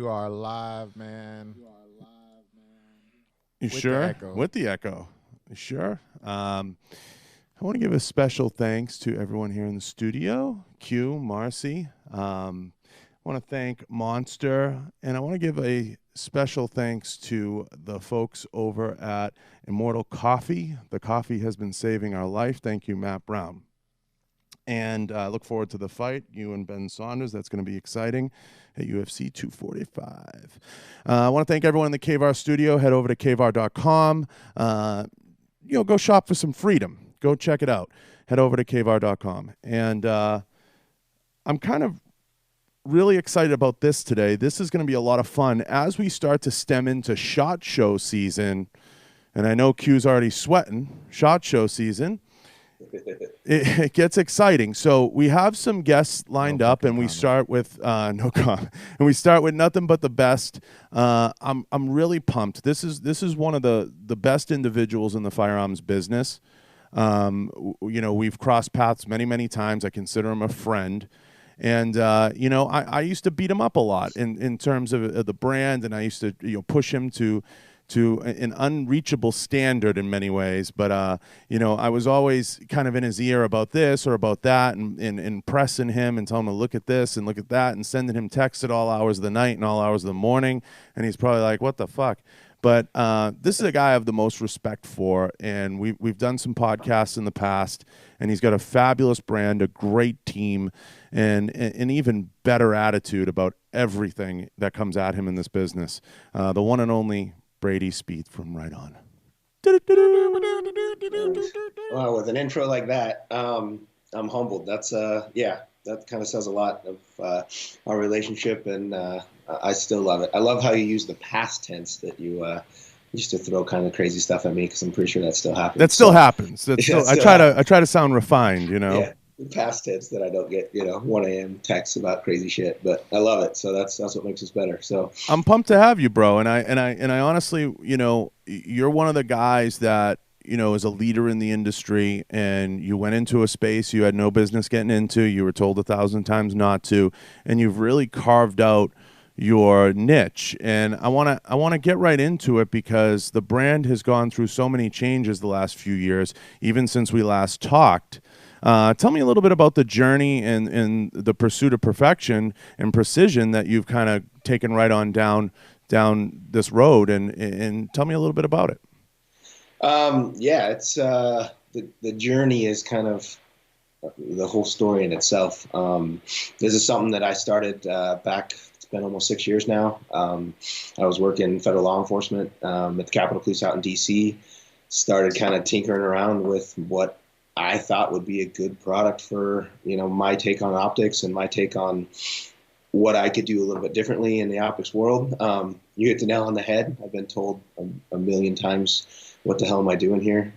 You are live, man. You With the sure? echo. With the echo. You sure? I want to give a special thanks to everyone here in the studio, Q, Marcy. I want to thank Monster, and I want to give a special thanks to the folks over at Immortal Coffee. The coffee has been saving our life. Thank you, Matt Brown. And I look forward to the fight, you and Ben Saunders. That's going to be exciting at UFC 245. I want to thank everyone in the KVAR studio. Head over to kvar.com. Go shop for some freedom. Go check it out. Head over to kvar.com. And I'm kind of really excited about this today. This is going to be a lot of fun as we start to stem into SHOT Show season. And I know Q's already sweating. SHOT Show season. It gets exciting. So we have some guests lined up, and we start with no comment. And we start with nothing but the best. I'm really pumped. This is one of the best individuals in the firearms business. We've crossed paths many times. I consider him a friend. And I used to beat him up a lot in terms of the brand, and I used to push him to an unreachable standard in many ways. But, I was always kind of in his ear about this or about that and pressing him and telling him to look at this and look at that and sending him texts at all hours of the night and all hours of the morning. And he's probably like, what the fuck? But this is a guy I have the most respect for, and we've done some podcasts in the past, and he's got a fabulous brand, a great team, and an even better attitude about everything that comes at him in this business. The one and only Brady Speth from Riton. Well, with an intro like that, I'm humbled. That's that kind of says a lot of our relationship, and I still love it. I love how you use the past tense that you used to throw kind of crazy stuff at me, because I'm pretty sure that still happens. That still happens. I try to sound refined, Yeah, past tense that I don't get 1 a.m. texts about crazy shit, but I love it. So that's what makes us better. So I'm pumped to have you, bro. And I honestly, you're one of the guys that is a leader in the industry, and you went into a space you had no business getting into. You were told 1,000 times not to, and you've really carved out your niche. And I want to get right into it, because the brand has gone through so many changes the last few years, even since we last talked. Tell me a little bit about the journey and the pursuit of perfection and precision that you've kind of taken right on down this road, and tell me a little bit about it. It's the journey is kind of the whole story in itself. This is something that I started back. It's been almost 6 years now. I was working federal law enforcement at the Capitol Police out in D.C. Started kind of tinkering around with what I thought would be a good product for my take on optics and my take on what I could do a little bit differently in the optics world. You hit the nail on the head. I've been told a million times, what the hell am I doing here?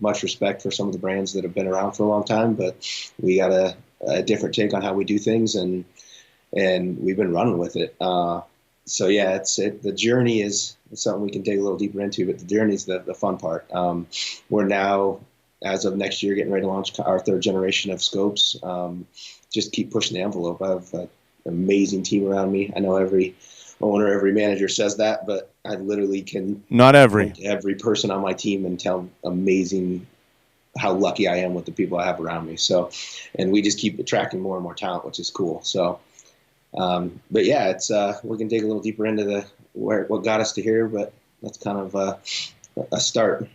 Much respect for some of the brands that have been around for a long time, but we got a different take on how we do things, and we've been running with it. The journey is something we can dig a little deeper into, but the journey is the fun part. We're now, as of next year, getting ready to launch our 3rd generation of scopes. Just keep pushing the envelope. I have an amazing team around me. I know every owner, every manager says that, but I literally can not every person on my team and tell amazing how lucky I am with the people I have around me. So, and we just keep attracting more and more talent, which is cool. So, we can dig a little deeper into what got us to here, but that's kind of a start.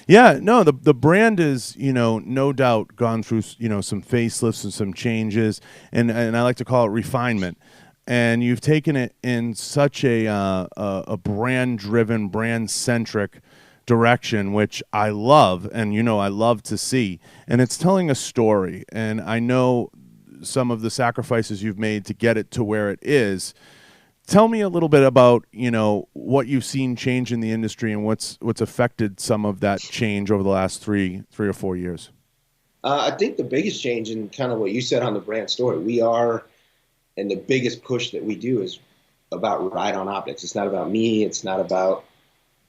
Yeah, no, the brand is, no doubt gone through, some facelifts and some changes, and I like to call it refinement. And you've taken it in such a brand-driven, brand-centric direction, which I love, and I love to see. And it's telling a story. And I know some of the sacrifices you've made to get it to where it is. Tell me a little bit about what you've seen change in the industry and what's affected some of that change over the last three or 4 years. I think the biggest change, in kind of what you said on the brand story, and the biggest push that we do is about Riton Optics. It's not about me. It's not about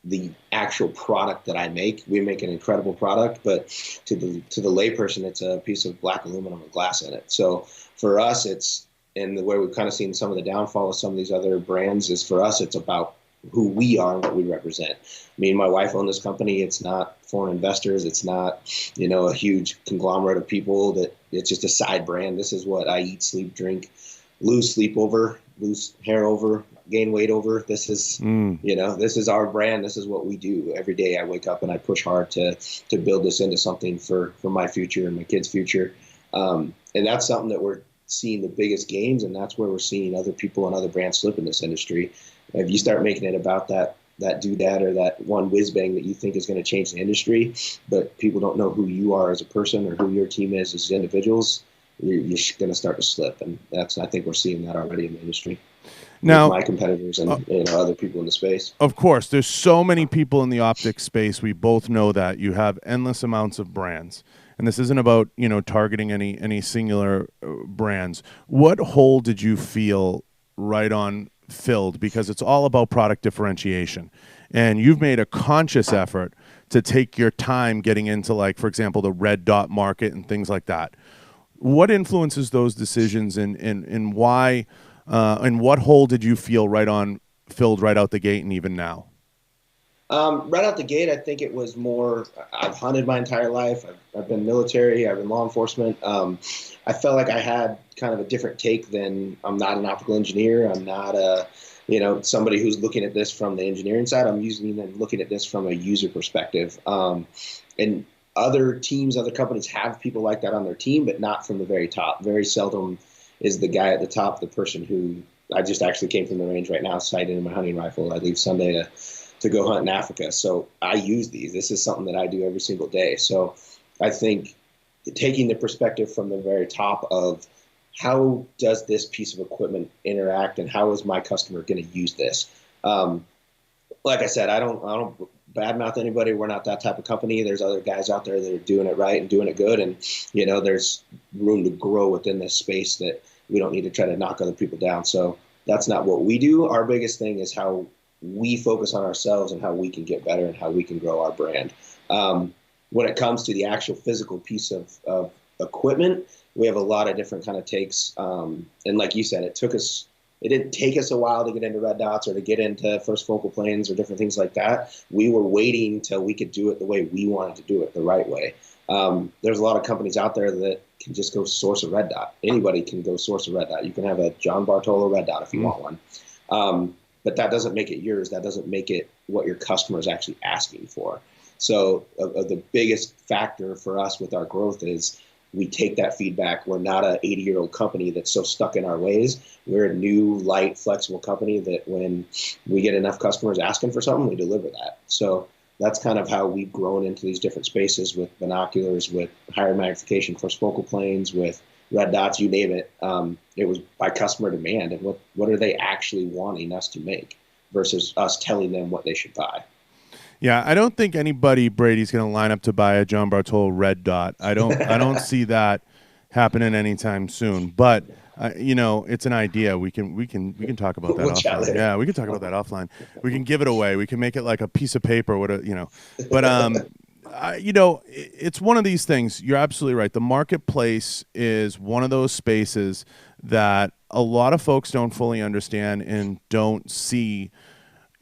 the actual product that I make. We make an incredible product, but to the layperson, it's a piece of black aluminum with glass in it. So for us, it's and the way we've kind of seen some of the downfall of some of these other brands is, for us, it's about who we are and what we represent. Me and my wife own this company. It's not foreign investors. It's not, a huge conglomerate of people that it's just a side brand. This is what I eat, sleep, drink, lose sleep over, lose hair over, gain weight over. This is, this is our brand. This is what we do every day. I wake up and I push hard to build this into something for my future and my kids' future. And that's something that we're seeing the biggest gains, and that's where we're seeing other people and other brands slip in this industry. If you start making it about that doodad or that one whiz bang that you think is going to change the industry, but people don't know who you are as a person or who your team is as individuals, you're going to start to slip. And I think we're seeing that already in the industry. Now, with my competitors and other people in the space. Of course, there's so many people in the optics space. We both know that you have endless amounts of brands. And this isn't about, targeting any singular brands. What hole did you feel Riton filled? Because it's all about product differentiation. And you've made a conscious effort to take your time getting into, like, for example, the red dot market and things like that. What influences those decisions, and why, and what hole did you feel Riton filled right out the gate and even now? Right out the gate, I think it was more, I've hunted my entire life. I've been military. I've been law enforcement. I felt like I had kind of a different take than, I'm not an optical engineer. I'm not somebody who's looking at this from the engineering side. I'm looking at this from a user perspective. And other teams, other companies have people like that on their team, but not from the very top. Very seldom is the guy at the top the person who, I just actually came from the range right now, sighted in my hunting rifle. I leave Sunday to go hunt in Africa. So I use these. This is something that I do every single day. So I think taking the perspective from the very top of how does this piece of equipment interact and how is my customer going to use this? Like I said, I don't badmouth anybody. We're not that type of company. There's other guys out there that are doing it right and doing it good. And, there's room to grow within this space that we don't need to try to knock other people down. So that's not what we do. Our biggest thing is how we focus on ourselves and how we can get better and how we can grow our brand. When it comes to the actual physical piece of equipment, we have a lot of different kind of takes. And like you said, it didn't take us a while to get into red dots or to get into first focal planes or different things like that. We were waiting till we could do it the way we wanted to do it, the right way. There's a lot of companies out there that can just go source a red dot. Anybody can go source a red dot. You can have a John Bartolo red dot if you want one. But that doesn't make it yours. That doesn't make it what your customer is actually asking for. So the biggest factor for us with our growth is we take that feedback. We're not an 80-year-old company that's so stuck in our ways. We're a new, light, flexible company that when we get enough customers asking for something, we deliver that. So that's kind of how we've grown into these different spaces with binoculars, with higher magnification first focal planes, with red dots, you name it. It was by customer demand and what are they actually wanting us to make versus us telling them what they should buy. Yeah, I don't think anybody, Brady's going to line up to buy a John Bartolo red dot. I don't see that happening anytime soon. But it's an idea. We can talk about that offline. Yeah, we can talk about that offline. We can give it away. We can make it like a piece of paper. But it's one of these things. You're absolutely right. The marketplace is one of those spaces that a lot of folks don't fully understand and don't see.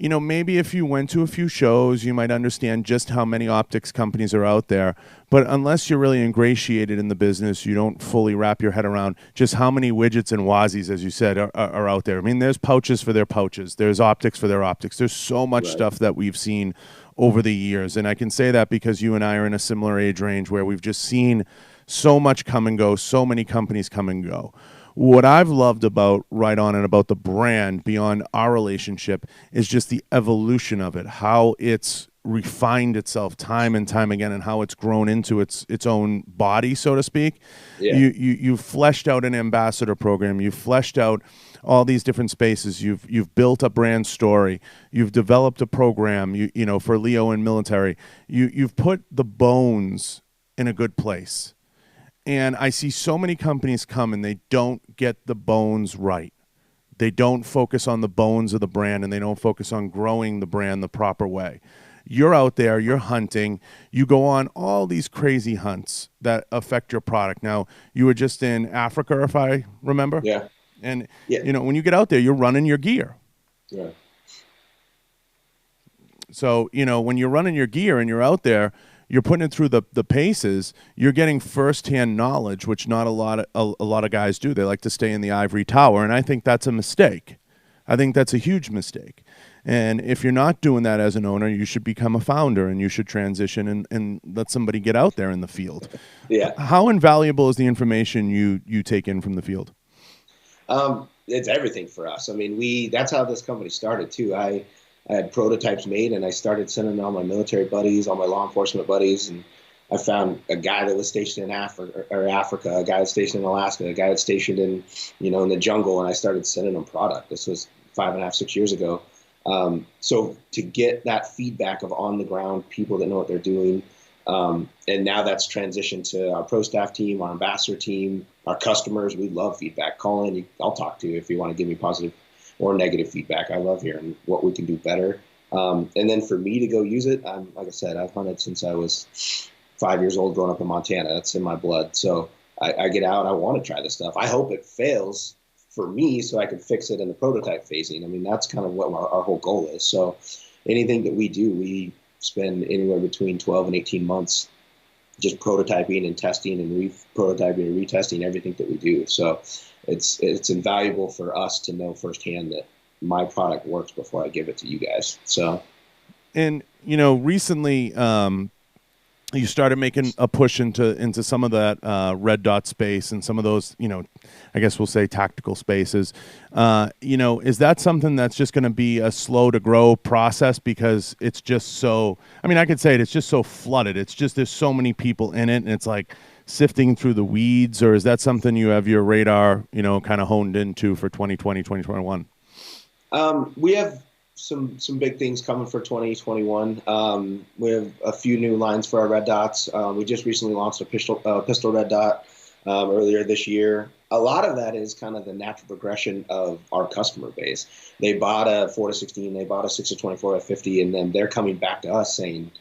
Maybe if you went to a few shows, you might understand just how many optics companies are out there. But unless you're really ingratiated in the business, you don't fully wrap your head around just how many widgets and wazis, as you said, are out there. I mean, there's pouches for their pouches. There's optics for their optics. There's so much stuff that we've seen over the years. And I can say that because you and I are in a similar age range where we've just seen so much come and go, so many companies come and go. What I've loved about Riton and about the brand beyond our relationship is just the evolution of it, how it's refined itself time and time again and how it's grown into its own body, so to speak. Yeah. You've fleshed out an ambassador program. You've fleshed out all these different spaces. You've built a brand story. You've developed a program, for Leo and military. You've put the bones in a good place. And I see so many companies come and they don't get the bones right. They don't focus on the bones of the brand and they don't focus on growing the brand the proper way. You're out there, you're hunting, you go on all these crazy hunts that affect your product. Now, you were just in Africa, if I remember? Yeah. And, Yeah. you know, when you get out there, you're running your gear. Yeah. So, you know, when you're running your gear and you're out there, you're putting it through the paces, you're getting firsthand knowledge, which not a lot of guys do. They like to stay in the ivory tower, and I think that's a mistake. I think that's a huge mistake. And if you're not doing that as an owner, you should become a founder, and you should transition and let somebody get out there in the field. Yeah. How invaluable is the information you take in from the field? It's everything for us. I mean, that's how this company started too. I had prototypes made, and I started sending all my military buddies, all my law enforcement buddies, and I found a guy that was stationed in Africa, a guy that's stationed in Alaska, a guy that's stationed in, in the jungle, and I started sending them product. This was 5.5, 6 years ago. So to get that feedback of on the ground people that know what they're doing, and now that's transitioned to our pro staff team, our ambassador team, our customers. We love feedback. Call in, I'll talk to you if you want to give me positive or negative feedback. I love hearing what we can do better. And then for me to go use it, like I said, I've hunted since I was 5 years old growing up in Montana. That's in my blood. So I get out, I want to try this stuff. I hope it fails for me so I can fix it in the prototype phasing. I mean, that's kind of what our whole goal is. So anything that we do, we spend anywhere between 12 and 18 months just prototyping and testing and prototyping and retesting everything that we do. So it's invaluable for us to know firsthand that my product works before I give it to you guys. So, and recently, you started making a push into some of that red dot space and some of those, I guess we'll say tactical spaces. Is that something that's just going to be a slow to grow process because it's just so, I could say it's just so flooded. It's just there's so many people in it and it's like sifting through the weeds, or is that something you have your radar, kind of honed into for 2020, 2021? We have some big things coming for 2021. We have a few new lines for our red dots. We just recently launched a pistol red dot earlier this year. A lot of that is kind of the natural progression of our customer base. They bought a 4-16, they bought a 6-24 F50, and then they're coming back to us saying,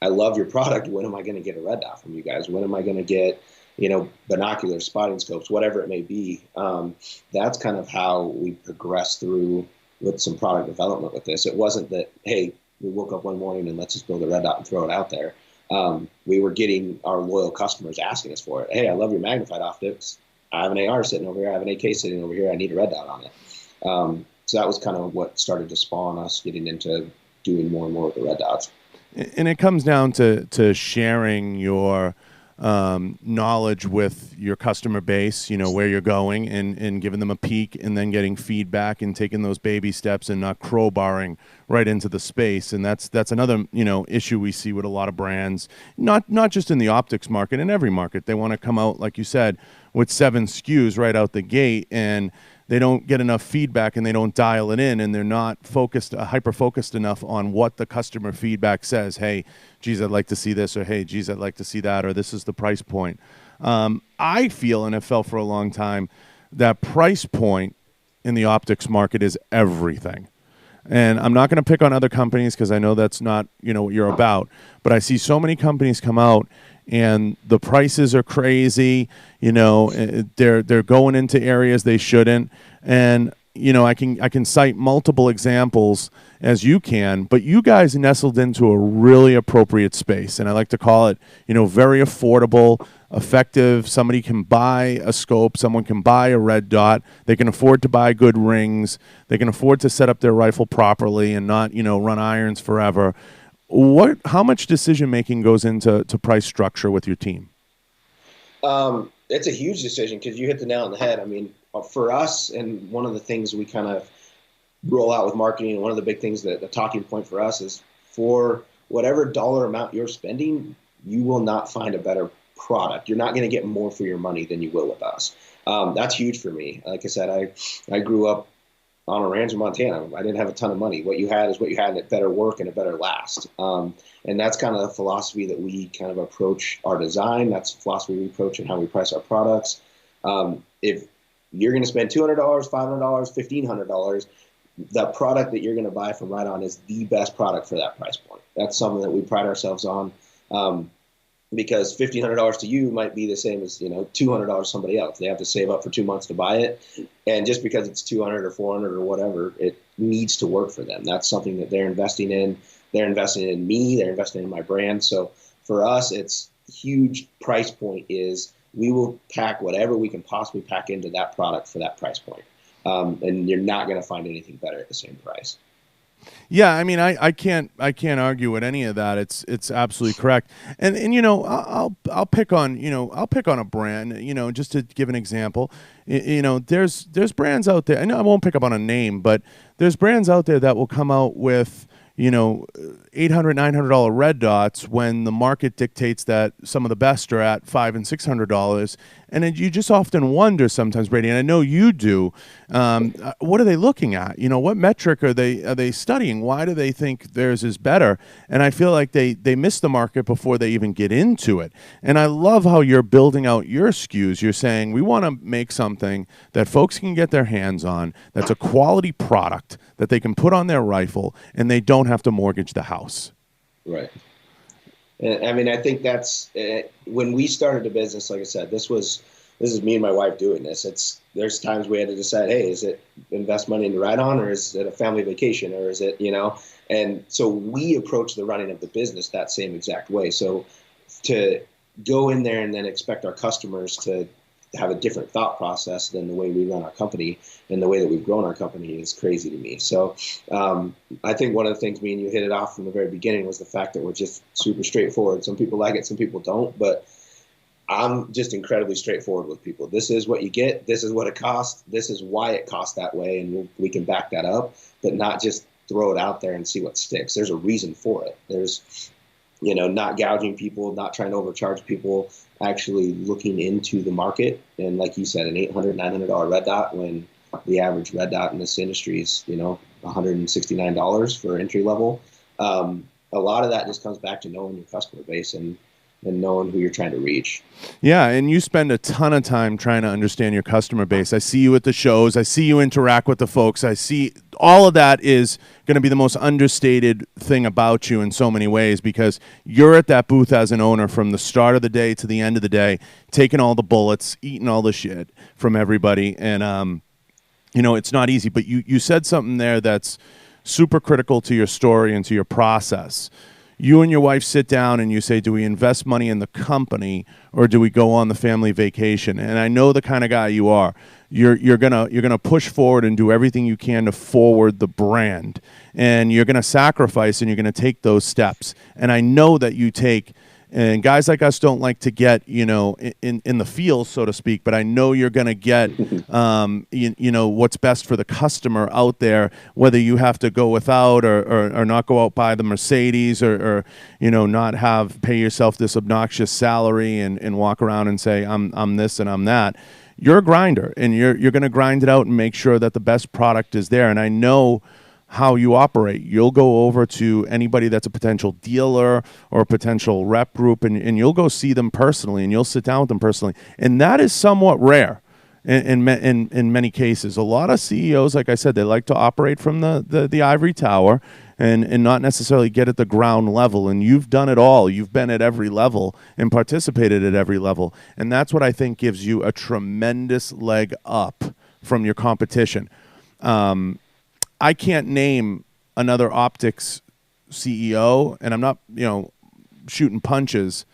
I love your product. When am I going to get a red dot from you guys? When am I going to get, binoculars, spotting scopes, whatever it may be? That's kind of how we progress through with some product development with this. It wasn't that, hey, we woke up one morning and let's just build a red dot and throw it out there. We were getting our loyal customers asking us for it. Hey, I love your magnified optics. I have an AR sitting over here. I have an AK sitting over here. I need a red dot on it. So that was kind of what started to spawn us getting into doing more and more with the red dots. And it comes down to sharing your knowledge with your customer base, where you're going and giving them a peek and then getting feedback and taking those baby steps and not crowbarring right into the space. And that's another, issue we see with a lot of brands, not just in the optics market, in every market. They want to come out, like you said, with 7 SKUs right out the gate, and they don't get enough feedback and they don't dial it in, and they're not hyper-focused enough on what the customer feedback says. Hey, geez, I'd like to see this, or hey, geez, I'd like to see that, or this is the price point. I feel, and have felt for a long time, that price point in the optics market is everything. And I'm not going to pick on other companies because I know that's not, what you're about. But I see so many companies come out and the prices are crazy. They're going into areas they shouldn't. And I can cite multiple examples as you can, but you guys nestled into a really appropriate space, and I like to call it, very affordable, effective. Somebody can buy a scope, someone can buy a red dot, they can afford to buy good rings, they can afford to set up their rifle properly and not, run irons forever. How much decision making goes into price structure with your team? It's a huge decision because you hit the nail on the head. For us, and one of the things we kind of roll out with marketing, and one of the big things that the talking point for us is, for whatever dollar amount you're spending, you will not find a better product. You're not going to get more for your money than you will with us. That's huge for me. Like I said, I grew up on a ranch in Montana. I didn't have a ton of money. What you had is what you had, and it better work and it better last. And that's kind of the philosophy that we kind of approach our design. That's the philosophy we approach and how we price our products. If you're going to spend $200, $500, $1,500, the product that you're going to buy from Riton is the best product for that price point. That's something that we pride ourselves on. because $1,500 to you might be the same as, $200 to somebody else. They have to save up for 2 months to buy it. And just because it's 200 or 400 or whatever, it needs to work for them. That's something that they're investing in. They're investing in me. They're investing in my brand. So for us, it's huge price point is we will pack whatever we can possibly pack into that product for that price point. And you're not going to find anything better at the same price. Yeah, I mean, I can't argue with any of that. It's absolutely correct. And I'll pick on a brand, just to give an example. There's brands out there. I know I won't pick up on a name, but there's brands out there that will come out with $800, $900 red dots when the market dictates that some of the best are at $500 and $600. And then you just often wonder sometimes, Brady, and I know you do, what are they looking at? What metric are they studying? Why do they think theirs is better? And I feel like they miss the market before they even get into it. And I love how you're building out your SKUs. You're saying we want to make something that folks can get their hands on, that's a quality product that they can put on their rifle, and they don't have to mortgage the house. Right. I mean, I think that's when we started the business. Like I said, this is me and my wife doing this. There's times we had to decide, hey, is it invest money into Riton, or is it a family vacation, or is it, and so we approach the running of the business that same exact way. So to go in there and then expect our customers to have a different thought process than the way we run our company and the way that we've grown our company is crazy to me. So I think one of the things me and you hit it off from the very beginning was the fact that we're just super straightforward. Some people like it, some people don't, but I'm just incredibly straightforward with people. This is what you get. This is what it costs. This is why it costs that way. And we can back that up, but not just throw it out there and see what sticks. There's a reason for it. There's, not gouging people, not trying to overcharge people, actually looking into the market. And like you said, an $800, $900 red dot, when the average red dot in this industry is, $169 for entry level. A lot of that just comes back to knowing your customer base and knowing who you're trying to reach. Yeah, and you spend a ton of time trying to understand your customer base. I see you at the shows. I see you interact with the folks. I see all of that is going to be the most understated thing about you in so many ways, because you're at that booth as an owner from the start of the day to the end of the day, taking all the bullets, eating all the shit from everybody. And, it's not easy. But you said something there that's super critical to your story and to your process. You and your wife sit down and you say, do we invest money in the company or do we go on the family vacation? And I know the kind of guy you are. You're gonna push forward and do everything you can to forward the brand. And you're gonna sacrifice and you're gonna take those steps. And I know that you take, and guys like us don't like to get, in the field, so to speak, but I know you're going to get, what's best for the customer out there, whether you have to go without or not go out by the Mercedes or not pay yourself this obnoxious salary and walk around and say, I'm this and I'm that. You're a grinder, and you're going to grind it out and make sure that the best product is there. And I know how you operate. You'll go over to anybody that's a potential dealer or a potential rep group, and you'll go see them personally, and you'll sit down with them personally. And that is somewhat rare in many cases. A lot of CEOs, like I said, they like to operate from the ivory tower and not necessarily get at the ground level. And you've done it all. You've been at every level and participated at every level. And that's what I think gives you a tremendous leg up from your competition. I can't name another optics CEO, and I'm not, shooting punches,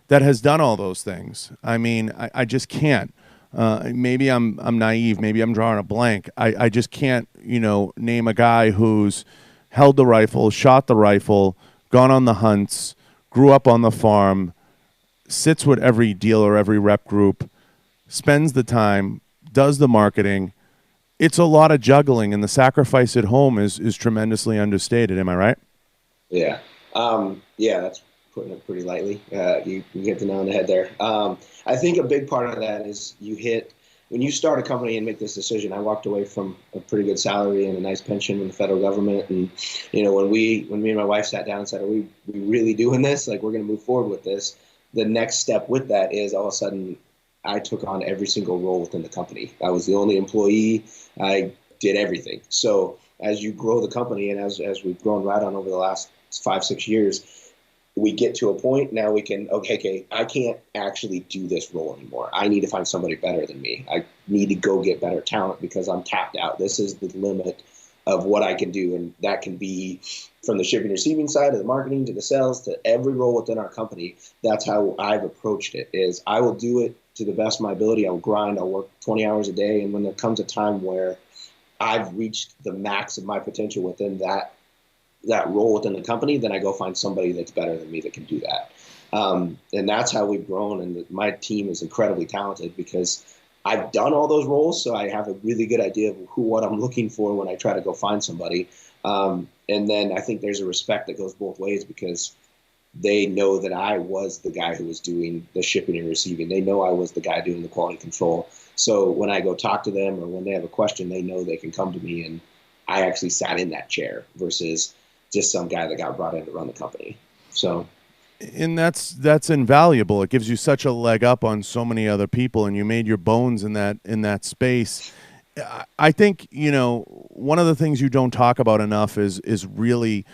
that has done all those things. I mean, I just can't. Maybe I'm naive. Maybe I'm drawing a blank. I just can't, name a guy who's held the rifle, shot the rifle, gone on the hunts, grew up on the farm, sits with every dealer, every rep group, spends the time, does the marketing. It's a lot of juggling, and the sacrifice at home is tremendously understated. Am I right? Yeah. That's putting it pretty lightly. You hit the nail on the head there. I think a big part of that is when you start a company and make this decision. I walked away from a pretty good salary and a nice pension in the federal government. And, when me and my wife sat down and said, are we really doing this? Like, we're going to move forward with this. The next step with that is all of a sudden I took on every single role within the company. I was the only employee. I did everything. So as you grow the company, and as we've grown Riton over the last 5-6 years, we get to a point now we can, okay, I can't actually do this role anymore. I need to find somebody better than me. I need to go get better talent because I'm tapped out. This is the limit of what I can do. And that can be from the shipping and receiving side to the marketing to the sales to every role within our company. That's how I've approached it, is I will do it to the best of my ability. I'll grind. I'll work 20 hours a day. And when there comes a time where I've reached the max of my potential within that role within the company, then I go find somebody that's better than me that can do that. And that's how we've grown. And my team is incredibly talented because I've done all those roles. So I have a really good idea of what I'm looking for when I try to go find somebody. And then I think there's a respect that goes both ways because they know that I was the guy who was doing the shipping and receiving. They know I was the guy doing the quality control. So when I go talk to them or when they have a question, they know they can come to me and I actually sat in that chair versus just some guy that got brought in to run the company. So, and that's invaluable. It gives you such a leg up on so many other people, and you made your bones in that space. I think, one of the things you don't talk about enough is really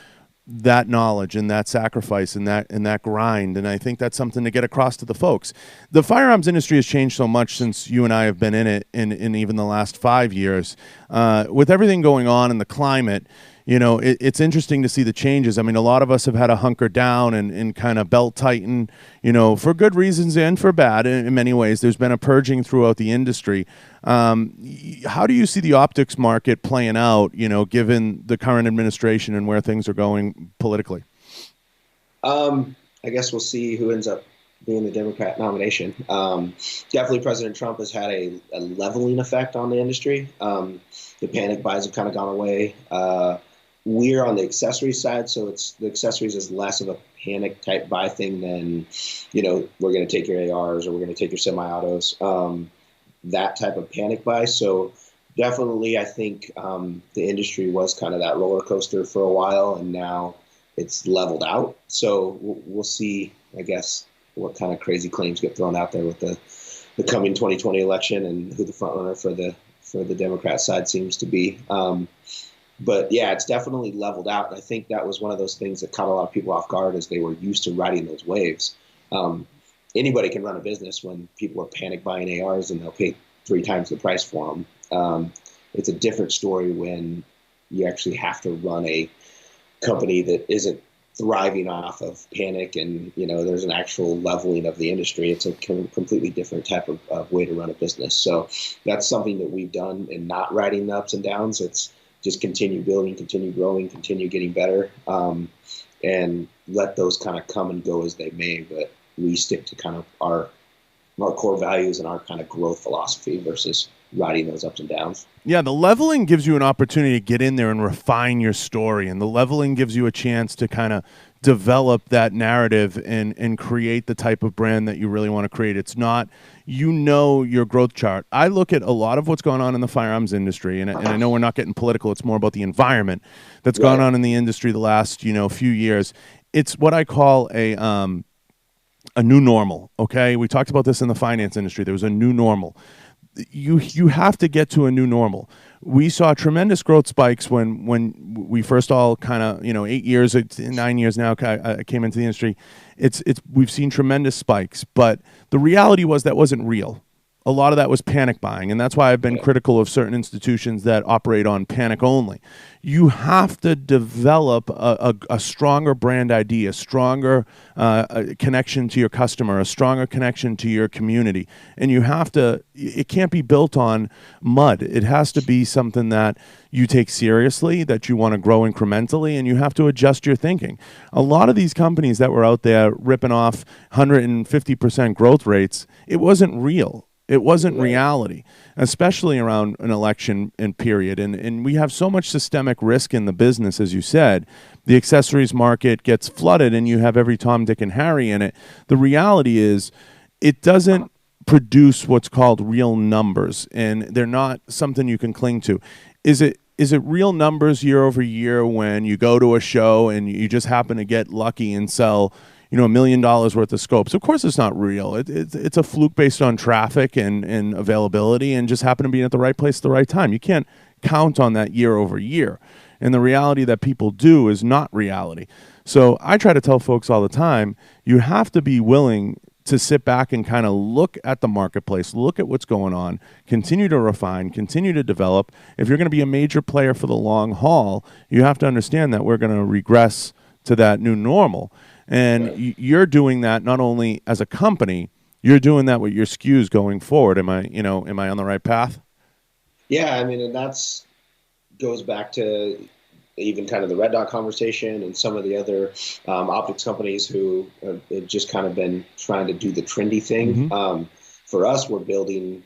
that knowledge and that sacrifice and that grind. And I think that's something to get across to the folks. The firearms industry has changed so much since you and I have been in it in even the last 5 years. With everything going on in the climate, it's interesting to see the changes. I mean, a lot of us have had to hunker down and kind of belt tighten, for good reasons and for bad in many ways. There's been a purging throughout the industry. How do you see the optics market playing out, given the current administration and where things are going politically? I guess we'll see who ends up being the Democrat nomination. Definitely President Trump has had a leveling effect on the industry. The panic buys have kind of gone away. We're on the accessories side, so the accessories is less of a panic type buy thing than, we're going to take your ARs or we're going to take your semi-autos, that type of panic buy. So definitely, I think the industry was kind of that roller coaster for a while, and now it's leveled out. So we'll see, I guess, what kind of crazy claims get thrown out there with the coming 2020 election and who the front runner for the Democrat side seems to be. But yeah, it's definitely leveled out. And I think that was one of those things that caught a lot of people off guard as they were used to riding those waves. Anybody can run a business when people are panic buying ARs and they'll pay 3 times the price for them. It's a different story when you actually have to run a company that isn't thriving off of panic and, there's an actual leveling of the industry. It's a completely different type of way to run a business. So that's something that we've done in not riding the ups and downs. It's just continue building, continue growing, continue getting better, and let those kind of come and go as they may. But we stick to kind of our core values and our kind of growth philosophy versus riding those ups and downs. Yeah, the leveling gives you an opportunity to get in there and refine your story, and the leveling gives you a chance to kind of develop that narrative and create the type of brand that you really want to create. It's not, your growth chart. I look at a lot of what's going on in the firearms industry, and I know we're not getting political. It's more about the environment that's gone on in the industry the last, few years. It's what I call a new normal, okay? We talked about this in the finance industry. There was a new normal. You have to get to a new normal. We saw tremendous growth spikes when we first all kind of 9 years now I came into the industry. We've seen tremendous spikes, but the reality was that wasn't real. A lot of that was panic buying, and that's why I've been critical of certain institutions that operate on panic only. You have to develop a stronger brand ID, a stronger connection to your customer, a stronger connection to your community, and it can't be built on mud. It has to be something that you take seriously, that you want to grow incrementally, and you have to adjust your thinking. A lot of these companies that were out there ripping off 150% growth rates, it wasn't real. It wasn't reality, especially around an election and period. And we have so much systemic risk in the business, as you said. The accessories market gets flooded and you have every Tom, Dick, and Harry in it. The reality is it doesn't produce what's called real numbers, and they're not something you can cling to. Is it real numbers year over year when you go to a show and you just happen to get lucky and sell $1 million worth of scopes? Of course it's not real. It's a fluke based on traffic and availability and just happen to be at the right place at the right time. You can't count on that year over year. And the reality that people do is not reality. So I try to tell folks all the time, you have to be willing to sit back and kind of look at the marketplace, look at what's going on, continue to refine, continue to develop. If you're going to be a major player for the long haul, you have to understand that we're going to regress to that new normal. And you're doing that not only as a company, you're doing that with your SKUs going forward. Am I on the right path? Yeah, I mean, and that's goes back to even kind of the Red Dot conversation and some of the other optics companies who have just kind of been trying to do the trendy thing. For us, we're building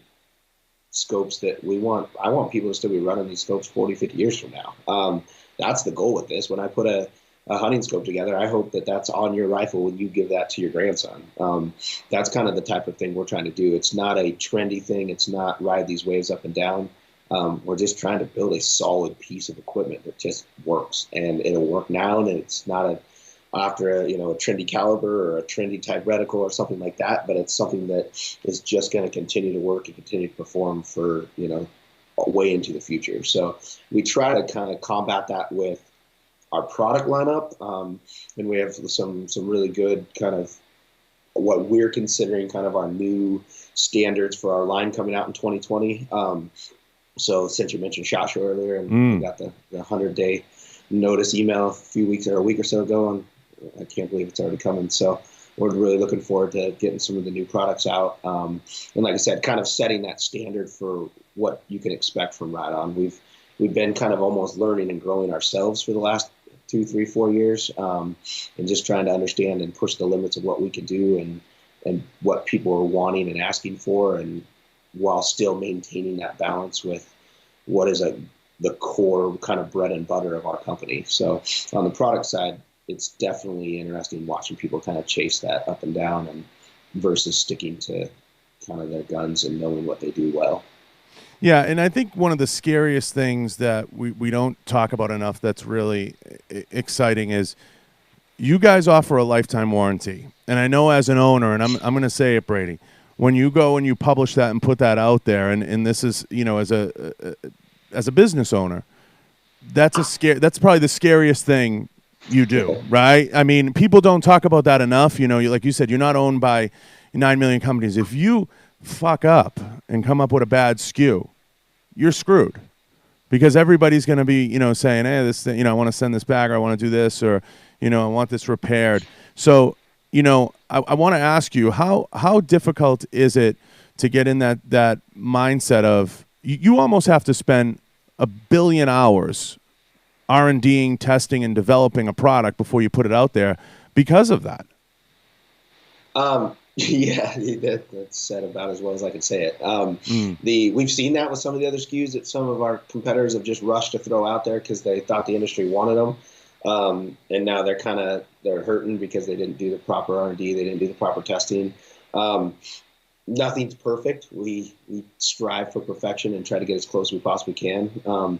scopes that we want. I want people to still be running these scopes 40, 50 years from now. That's the goal with this. When I put a hunting scope together, I hope that that's on your rifle when you give that to your grandson. That's kind of the type of thing we're trying to do. It's not a trendy thing. It's not ride these waves up and down. We're just trying to build a solid piece of equipment that just works, and it'll work now. And it's not after a trendy caliber or a trendy type reticle or something like that, but it's something that is just going to continue to work and continue to perform for way into the future. So we try to kind of combat that with our product lineup, and we have some really good kind of what we're considering kind of our new standards for our line coming out in 2020. So since you mentioned SHOT Show earlier, and we got the 100-day notice email a week or so ago, and I can't believe it's already coming. So we're really looking forward to getting some of the new products out. And like I said, kind of setting that standard for what you can expect from Riton. We've been kind of almost learning and growing ourselves for the last 2, 3, 4 years, and just trying to understand and push the limits of what we can do and what people are wanting and asking for, and while still maintaining that balance with what is the core kind of bread and butter of our company. So on the product side, it's definitely interesting watching people kind of chase that up and down and versus sticking to kind of their guns and knowing what they do well. Yeah, and I think one of the scariest things that we don't talk about enough that's really exciting is you guys offer a lifetime warranty. And I know as an owner, and I'm going to say it, Brady, when you go and you publish that and put that out there, and this is, as a business owner, that's probably the scariest thing you do, right? I mean, people don't talk about that enough. Like you said, you're not owned by 9 million companies. If you fuck up and come up with a bad SKU, you're screwed, because everybody's going to be, saying, hey, this thing, I want to send this back, or I want to do this, or, I want this repaired. So, I want to ask you, how difficult is it to get in that mindset of you almost have to spend 1 billion hours R&Ding, testing, and developing a product before you put it out there because of that? Yeah, that's said about as well as I can say it. We've seen that with some of the other SKUs that some of our competitors have just rushed to throw out there because they thought the industry wanted them. And now they're hurting because they didn't do the proper R&D, they didn't do the proper testing. Nothing's perfect. We strive for perfection and try to get as close as we possibly can.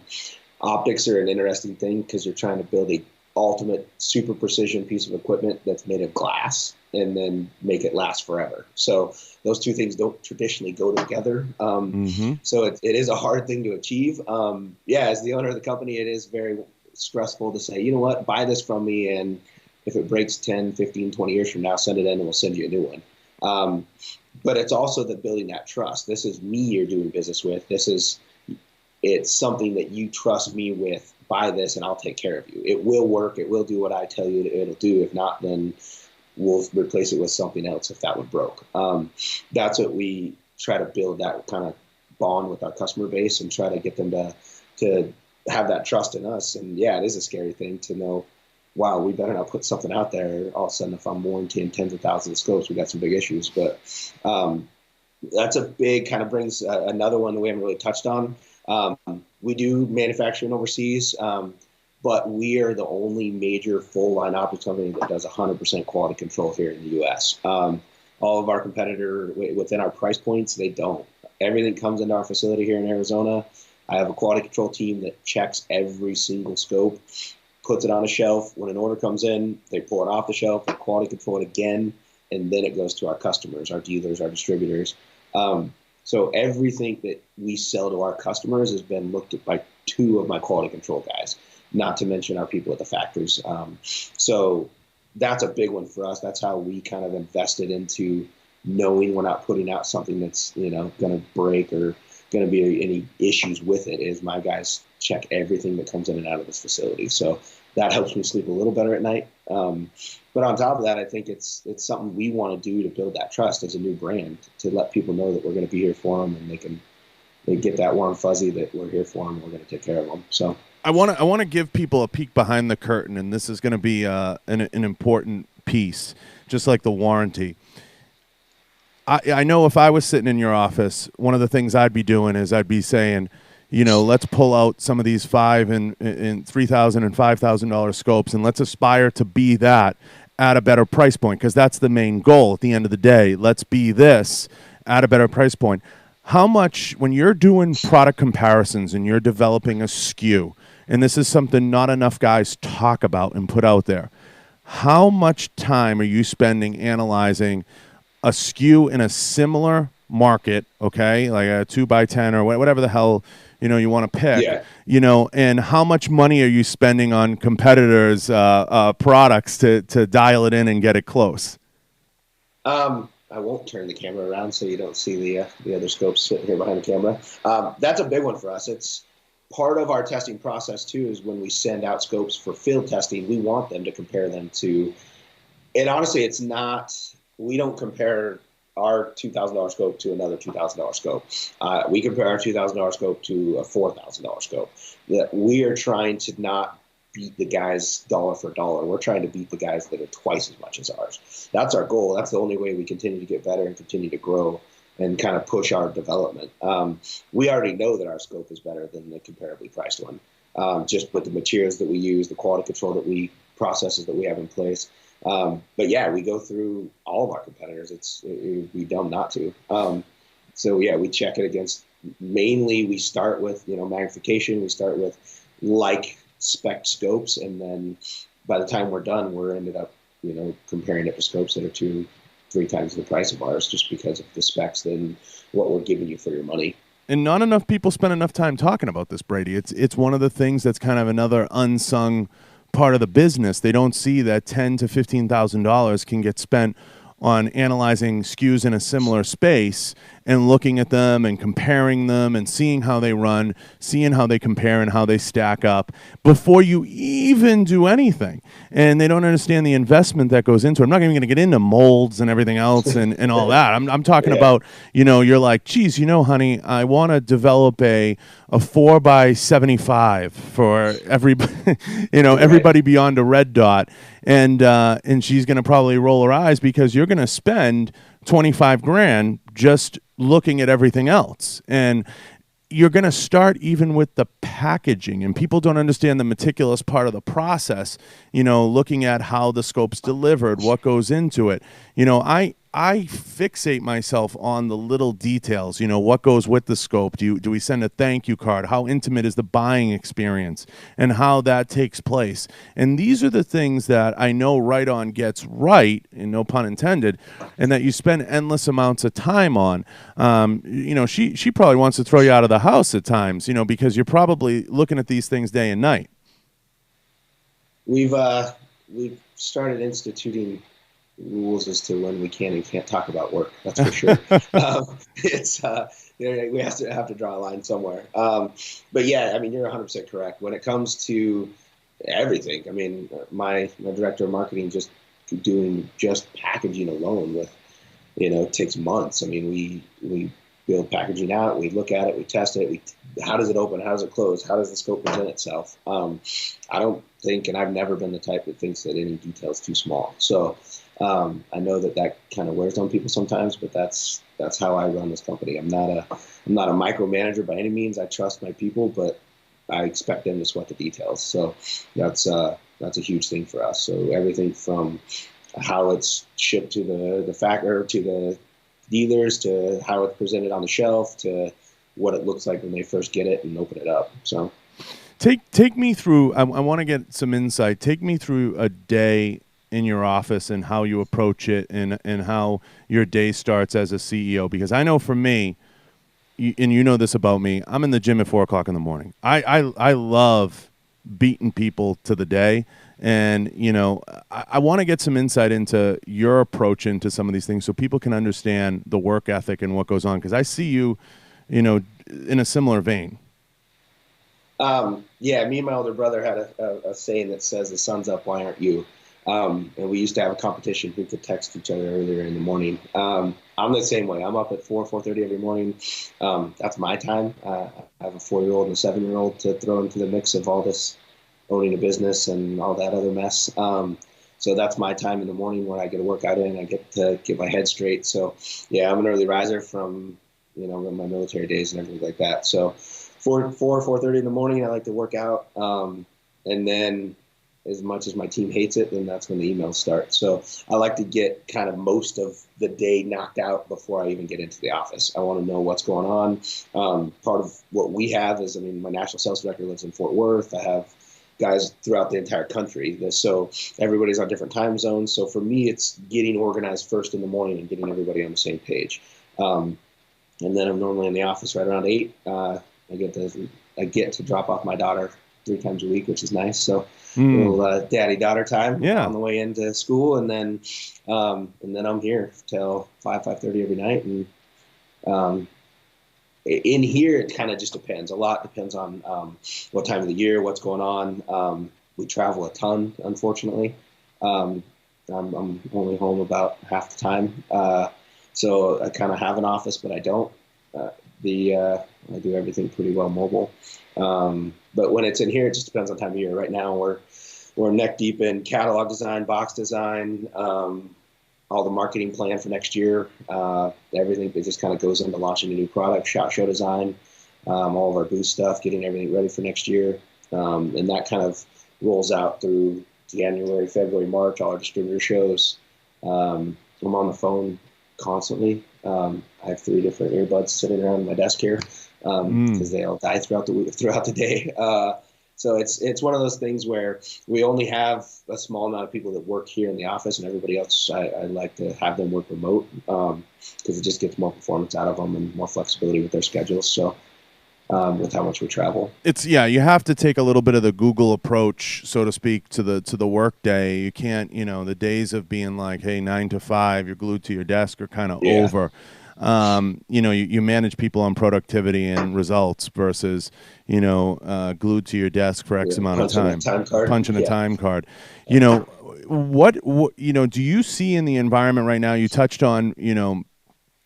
Optics are an interesting thing because you're trying to build a ultimate super precision piece of equipment that's made of glass and then make it last forever. So those two things don't traditionally go together. So it is a hard thing to achieve. As the owner of the company, it is very stressful to say, you know what, buy this from me, and if it breaks 10, 15, 20 years from now, send it in and we'll send you a new one. But it's also the building that trust. This is me you're doing business with. It's something that you trust me with. Buy this and I'll take care of you. It will work. It will do what I tell you it'll do. If not, then we'll replace it with something else if that one broke. That's what we try to build, that kind of bond with our customer base, and try to get them to have that trust in us. And yeah, it is a scary thing to know, wow, we better not put something out there. All of a sudden, if I'm warrantying tens of thousands of scopes, we got some big issues. But that's a big kind of brings another one that we haven't really touched on. We do manufacturing overseas, but we are the only major full line optics company that does 100% quality control here in the U.S. All of our competitor within our price points, they don't. Everything comes into our facility here in Arizona. I have a quality control team that checks every single scope, puts it on a shelf. When an order comes in, they pull it off the shelf, they quality control it again, and then it goes to our customers, our dealers, our distributors. So everything that we sell to our customers has been looked at by 2 of my quality control guys. not to mention our people at the factories. So that's a big one for us. That's how we kind of invested into knowing we're not putting out something that's, going to break or going to be any issues with it. Is my guys check everything that comes in and out of this facility. So that helps me sleep a little better at night. But on top of that, I think it's something we want to do to build that trust as a new brand, to let people know that we're going to be here for them, and they get that warm fuzzy that we're here for them. We're going to take care of them. So I want to give people a peek behind the curtain, and this is going to be an important piece, just like the warranty. I know if I was sitting in your office, one of the things I'd be doing is I'd be saying, let's pull out some of these $5,000 and $3,000 and $5,000 scopes, and let's aspire to be that at a better price point, because that's the main goal at the end of the day. Let's be this at a better price point. How much, when you're doing product comparisons and you're developing a SKU, and this is something not enough guys talk about and put out there, how much time are you spending analyzing a SKU in a similar market, okay, like a 2x10 or whatever the hell you want to pick, and how much money are you spending on competitors' products to dial it in and get it close? I won't turn the camera around so you don't see the other scopes sitting here behind the camera. That's a big one for us. It's part of our testing process too, is when we send out scopes for field testing, we want them to compare them to, and honestly, it's not, we don't compare our $2,000 scope to another $2,000 scope. We compare our $2,000 scope to a $4,000 scope. That we are trying to not beat the guys dollar for dollar. We're trying to beat the guys that are twice as much as ours. That's our goal. That's the only way we continue to get better and continue to grow and kind of push our development. We already know that our scope is better than the comparably priced one, just with the materials that we use, the quality control processes that we have in place. But yeah, we go through all of our competitors. It'd be dumb not to. So yeah, we check it against, mainly we start with, magnification. We start with spec scopes, and then by the time we're done, we're ended up, comparing it to scopes that are 2-3 times the price of ours, just because of the specs and what we're giving you for your money. And not enough people spend enough time talking about this, Brady. It's one of the things that's kind of another unsung part of the business. They don't see that $10,000 to $15,000 can get spent on analyzing SKUs in a similar space and looking at them and comparing them and seeing how they run, seeing how they compare and how they stack up before you even do anything. And they don't understand the investment that goes into it. I'm not even going to get into molds and everything else and all that. I'm talking about, you're like, geez, honey, I want to develop a 4x75 for everybody, everybody beyond a red dot. And she's going to probably roll her eyes because you're going to spend $25,000 just looking at everything else. And you're going to start even with the packaging, and people don't understand the meticulous part of the process, looking at how the scope's delivered, what goes into it. I fixate myself on the little details, what goes with the scope. Do we send a thank you card? How intimate is the buying experience and how that takes place? And these are the things that I know Riton gets right, and no pun intended, and that you spend endless amounts of time on. She probably wants to throw you out of the house at times, because you're probably looking at these things day and night. We've started instituting rules as to when we can and can't talk about work. That's for sure. We have to draw a line somewhere. But yeah, you're 100% correct. When it comes to everything, my director of marketing just doing just packaging alone with, takes months. We build packaging out, we look at it, we test it, how does it open, how does it close, how does the scope present itself? I don't think, and I've never been the type that thinks that any detail is too small. So I know that kind of wears on people sometimes, but that's how I run this company. I'm not a micromanager by any means. I trust my people, but I expect them to sweat the details. So that's a huge thing for us. So everything from how it's shipped to the factory, to the dealers, to how it's presented on the shelf, to what it looks like when they first get it and open it up. So take me through. I want to get some insight. Take me through a day in your office and how you approach it and how your day starts as a CEO. Because I know for me, and you know this about me, I'm in the gym at 4:00 in the morning. I love beating people to the day. And, you know, I want to get some insight into your approach into some of these things so people can understand the work ethic and what goes on. Because I see you, you know, in a similar vein. Yeah, me and my older brother had a saying that says, "The sun's up, why aren't you?" And we used to have a competition who could text each other earlier in the morning. I'm the same way. I'm up at 4:30 every morning. That's my time. I have a 4-year-old and a 7-year-old to throw into the mix of all this owning a business and all that other mess. So that's my time in the morning where I get a workout in. I get to get my head straight. So yeah, I'm an early riser from, you know, my military days and everything like that. So 4:30 in the morning, I like to work out. And then as much as my team hates it, then that's when the emails start. So I like to get kind of most of the day knocked out before I even get into the office. I want to know what's going on. Part of what we have is, I mean, my national sales director lives in Fort Worth. I have guys throughout the entire country. So everybody's on different time zones. So for me, it's getting organized first in the morning and getting everybody on the same page. And then I'm normally in the office right around 8. I get to drop off my daughter 3 times a week, which is nice. So a little daddy-daughter time on the way into school, and then I'm here till 5:30 every night. And in here, it kind of just depends. A lot depends on what time of the year, what's going on. We travel a ton, unfortunately. I'm only home about half the time, so I kind of have an office, but I don't. I do everything pretty well mobile. But when it's in here, it just depends on time of year. Right now, we're neck deep in catalog design, box design, all the marketing plan for next year. Everything that just kind of goes into launching a new product, SHOT Show design, all of our booth stuff, getting everything ready for next year. And that kind of rolls out through January, February, March, all our distributor shows. I'm on the phone constantly. I have 3 different earbuds sitting around my desk here because they all die throughout the day. So it's one of those things where we only have a small amount of people that work here in the office, and everybody else, I like to have them work remote because it just gets more performance out of them and more flexibility with their schedules. So with how much we travel, you have to take a little bit of the Google approach, so to speak, to the work day. You can't, you know, the days of being like, hey, 9 to 5, you're glued to your desk are kind of over. You know, you manage people on productivity and results versus, you know, glued to your desk for X amount of time. Punching a time card. You know, what, you know, do you see in the environment right now? You touched on, you know,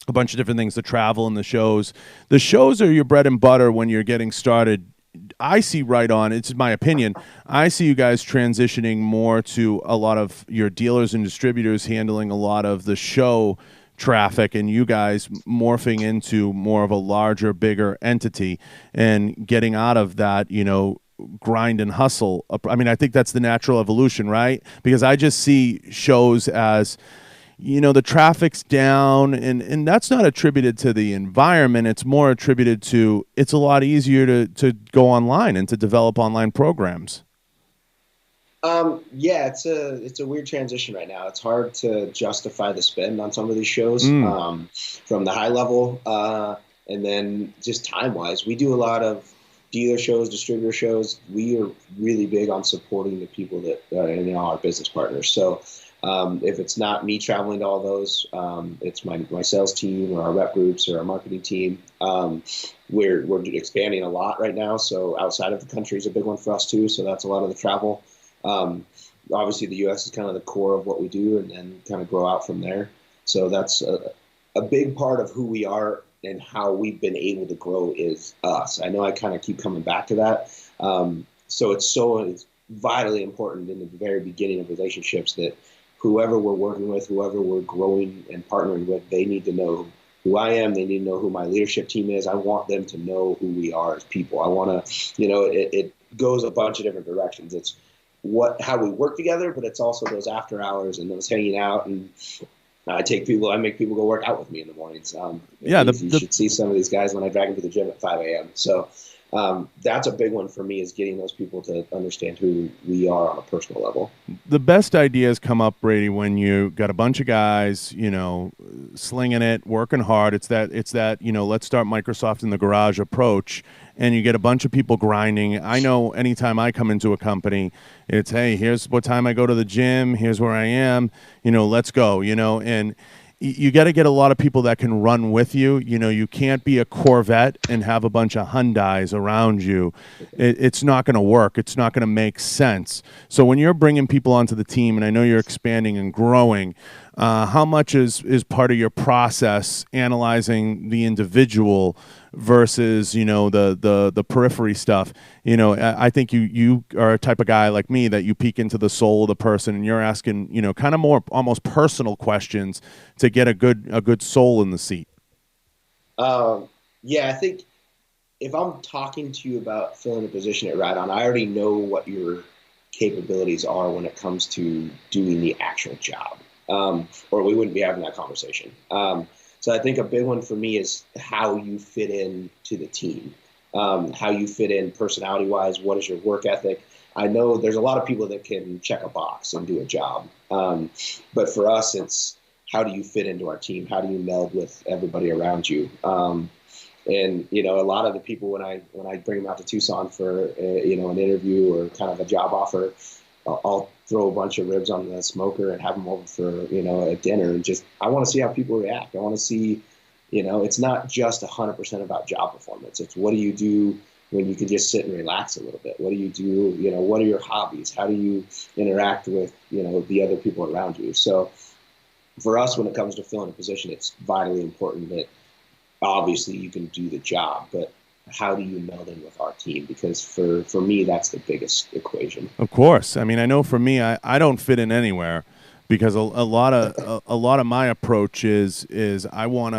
a bunch of different things, the travel and the shows. The shows are your bread and butter when you're getting started. I see right on, it's my opinion, I see you guys transitioning more to a lot of your dealers and distributors handling a lot of the show traffic, and you guys morphing into more of a larger, bigger entity and getting out of that, you know, grind and hustle. I mean, I think that's the natural evolution, right? Because I just see shows as, you know, the traffic's down, and that's not attributed to the environment. It's more attributed to it's a lot easier to go online and to develop online programs. Yeah, it's a weird transition right now. It's hard to justify the spend on some of these shows from the high level, and then just time wise. We do a lot of dealer shows, distributor shows. We are really big on supporting the people that you know, our business partners. So if it's not me traveling to all those, it's my sales team or our rep groups or our marketing team. We're expanding a lot right now. So outside of the country is a big one for us too. So that's a lot of the travel. Obviously the U.S. is kind of the core of what we do, and then kind of grow out from there. So that's a big part of who we are and how we've been able to grow is us. I know I kind of keep coming back to that. So it's vitally important in the very beginning of relationships that whoever we're working with, whoever we're growing and partnering with, they need to know who I am. They need to know who my leadership team is. I want them to know who we are as people. I want to, you know, it goes a bunch of different directions. It's how we work together, but it's also those after hours and those hanging out. And I make people go work out with me in the mornings. You should see some of these guys when I drag them to the gym at 5 a.m. So That's a big one for me, is getting those people to understand who we are on a personal level. The best ideas come up, Brady, when you got a bunch of guys, slinging it, working hard. It's that, let's start Microsoft in the garage approach, and you get a bunch of people grinding. I know anytime I come into a company, it's, hey, here's what time I go to the gym, here's where I am, let's go, and you got to get a lot of people that can run with you. You can't be a Corvette and have a bunch of Hyundais around you. It's not going to work. It's not going to make sense. So when you're bringing people onto the team, and I know you're expanding and growing, how much is part of your process analyzing the individual versus the periphery stuff? I think you are a type of guy like me that you peek into the soul of the person, and you're asking kind of more almost personal questions to get a good soul in the seat. Yeah, I think if I'm talking to you about filling a position at Riton, I already know what your capabilities are when it comes to doing the actual job. Or we wouldn't be having that conversation. So I think a big one for me is how you fit in to the team, how you fit in personality-wise. What is your work ethic? I know there's a lot of people that can check a box and do a job. But for us, it's how do you fit into our team? How do you meld with everybody around you? And a lot of the people, when I bring them out to Tucson for an interview or kind of a job offer, I'll throw a bunch of ribs on the smoker and have them over for a dinner, and just I want to see how people react. I want to see, it's not just 100% about job performance. It's what do you do when you can just sit and relax a little bit? What do you do? What are your hobbies? How do you interact with the other people around you? So for us, when it comes to filling a position, it's vitally important that obviously you can do the job, but how do you meld in with our team? Because for me, that's the biggest equation. Of course. I mean, I know for me, I don't fit in anywhere, because a lot of my approach is I want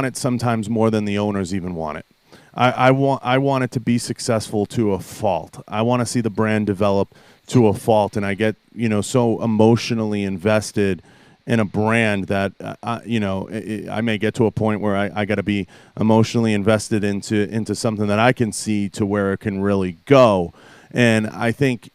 it sometimes more than the owners even want it. I want it to be successful to a fault. I want to see the brand develop to a fault, and I get so emotionally invested in a brand that I may get to a point where I got to be emotionally invested into something that I can see to where it can really go. And I think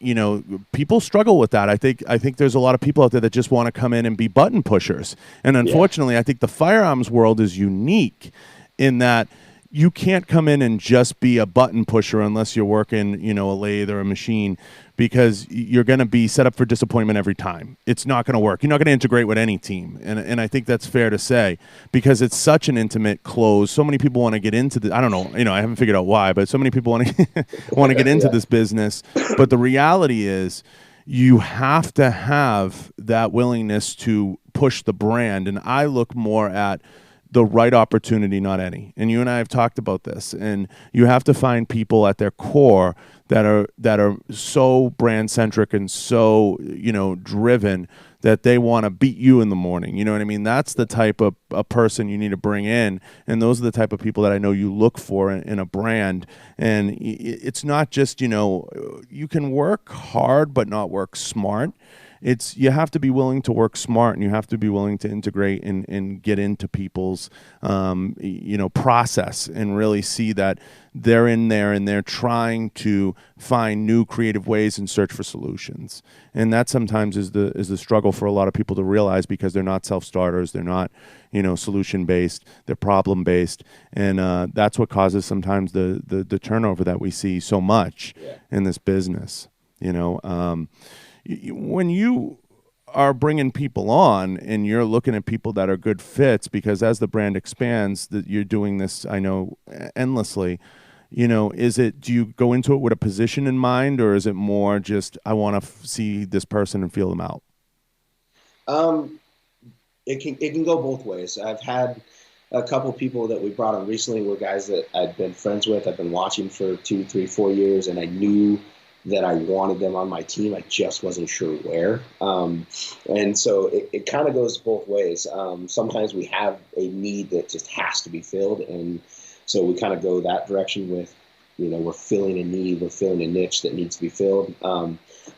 people struggle with that. I think there's a lot of people out there that just want to come in and be button pushers. And unfortunately, I think the firearms world is unique in that you can't come in and just be a button pusher unless you're working a lathe or a machine, because you're going to be set up for disappointment every time. It's not going to work. You're not going to integrate with any team. And I think that's fair to say, because it's such an intimate close. So many people want to get into the, I don't know, I haven't figured out why, but so many people want to get into this business. But the reality is you have to have that willingness to push the brand. And I look more at the right opportunity, not any. And you and I have talked about this, and you have to find people at their core that are so brand centric and so driven that they want to beat you in the morning. You know what I mean? That's the type of a person you need to bring in, and those are the type of people that I know you look for in a brand. And it's not just you can work hard but not work smart. You have to be willing to work smart, and you have to be willing to integrate and get into people's process, and really see that they're in there and they're trying to find new creative ways and search for solutions. And that sometimes is the struggle for a lot of people to realize, because they're not self-starters, they're not solution based, they're problem based, and that's what causes sometimes the turnover that we see so much in this business. When you are bringing people on and you're looking at people that are good fits, because as the brand expands, that you're doing this, I know, endlessly, do you go into it with a position in mind, or is it more just, I want to see this person and feel them out? It can go both ways. I've had a couple people that we brought on recently were guys that I'd been friends with, I've been watching for 2, 3, 4 years, and I knew that I wanted them on my team. I just wasn't sure where. And so it kind of goes both ways. Sometimes we have a need that just has to be filled. And so we kind of go that direction with, we're filling a need, we're filling a niche that needs to be filled.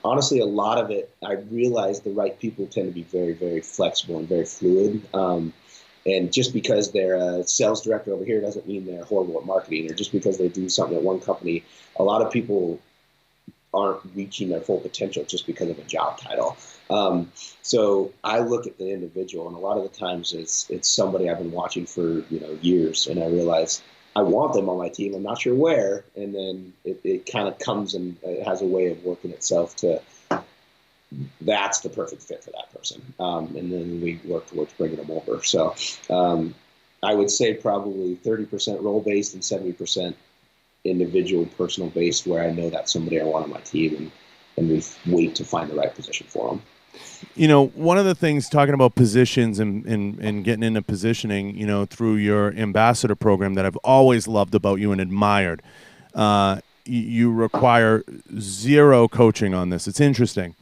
Honestly, a lot of it, I realize the right people tend to be very, very flexible and very fluid. And just because they're a sales director over here doesn't mean they're horrible at marketing, or just because they do something at one company. A lot of people aren't reaching their full potential just because of a job title. So I look at the individual, and a lot of the times it's somebody I've been watching for years, and I realize I want them on my team. I'm not sure where, and then it kind of comes and it has a way of working itself to that's the perfect fit for that person, and then we work towards bringing them over. So I would say probably 30% role based and 70% individual personal based, where I know that's somebody I want on my team, and we wait to find the right position for them. One of the things, talking about positions and getting into positioning, through your ambassador program, that I've always loved about you and admired, you require zero coaching on this. It's interesting.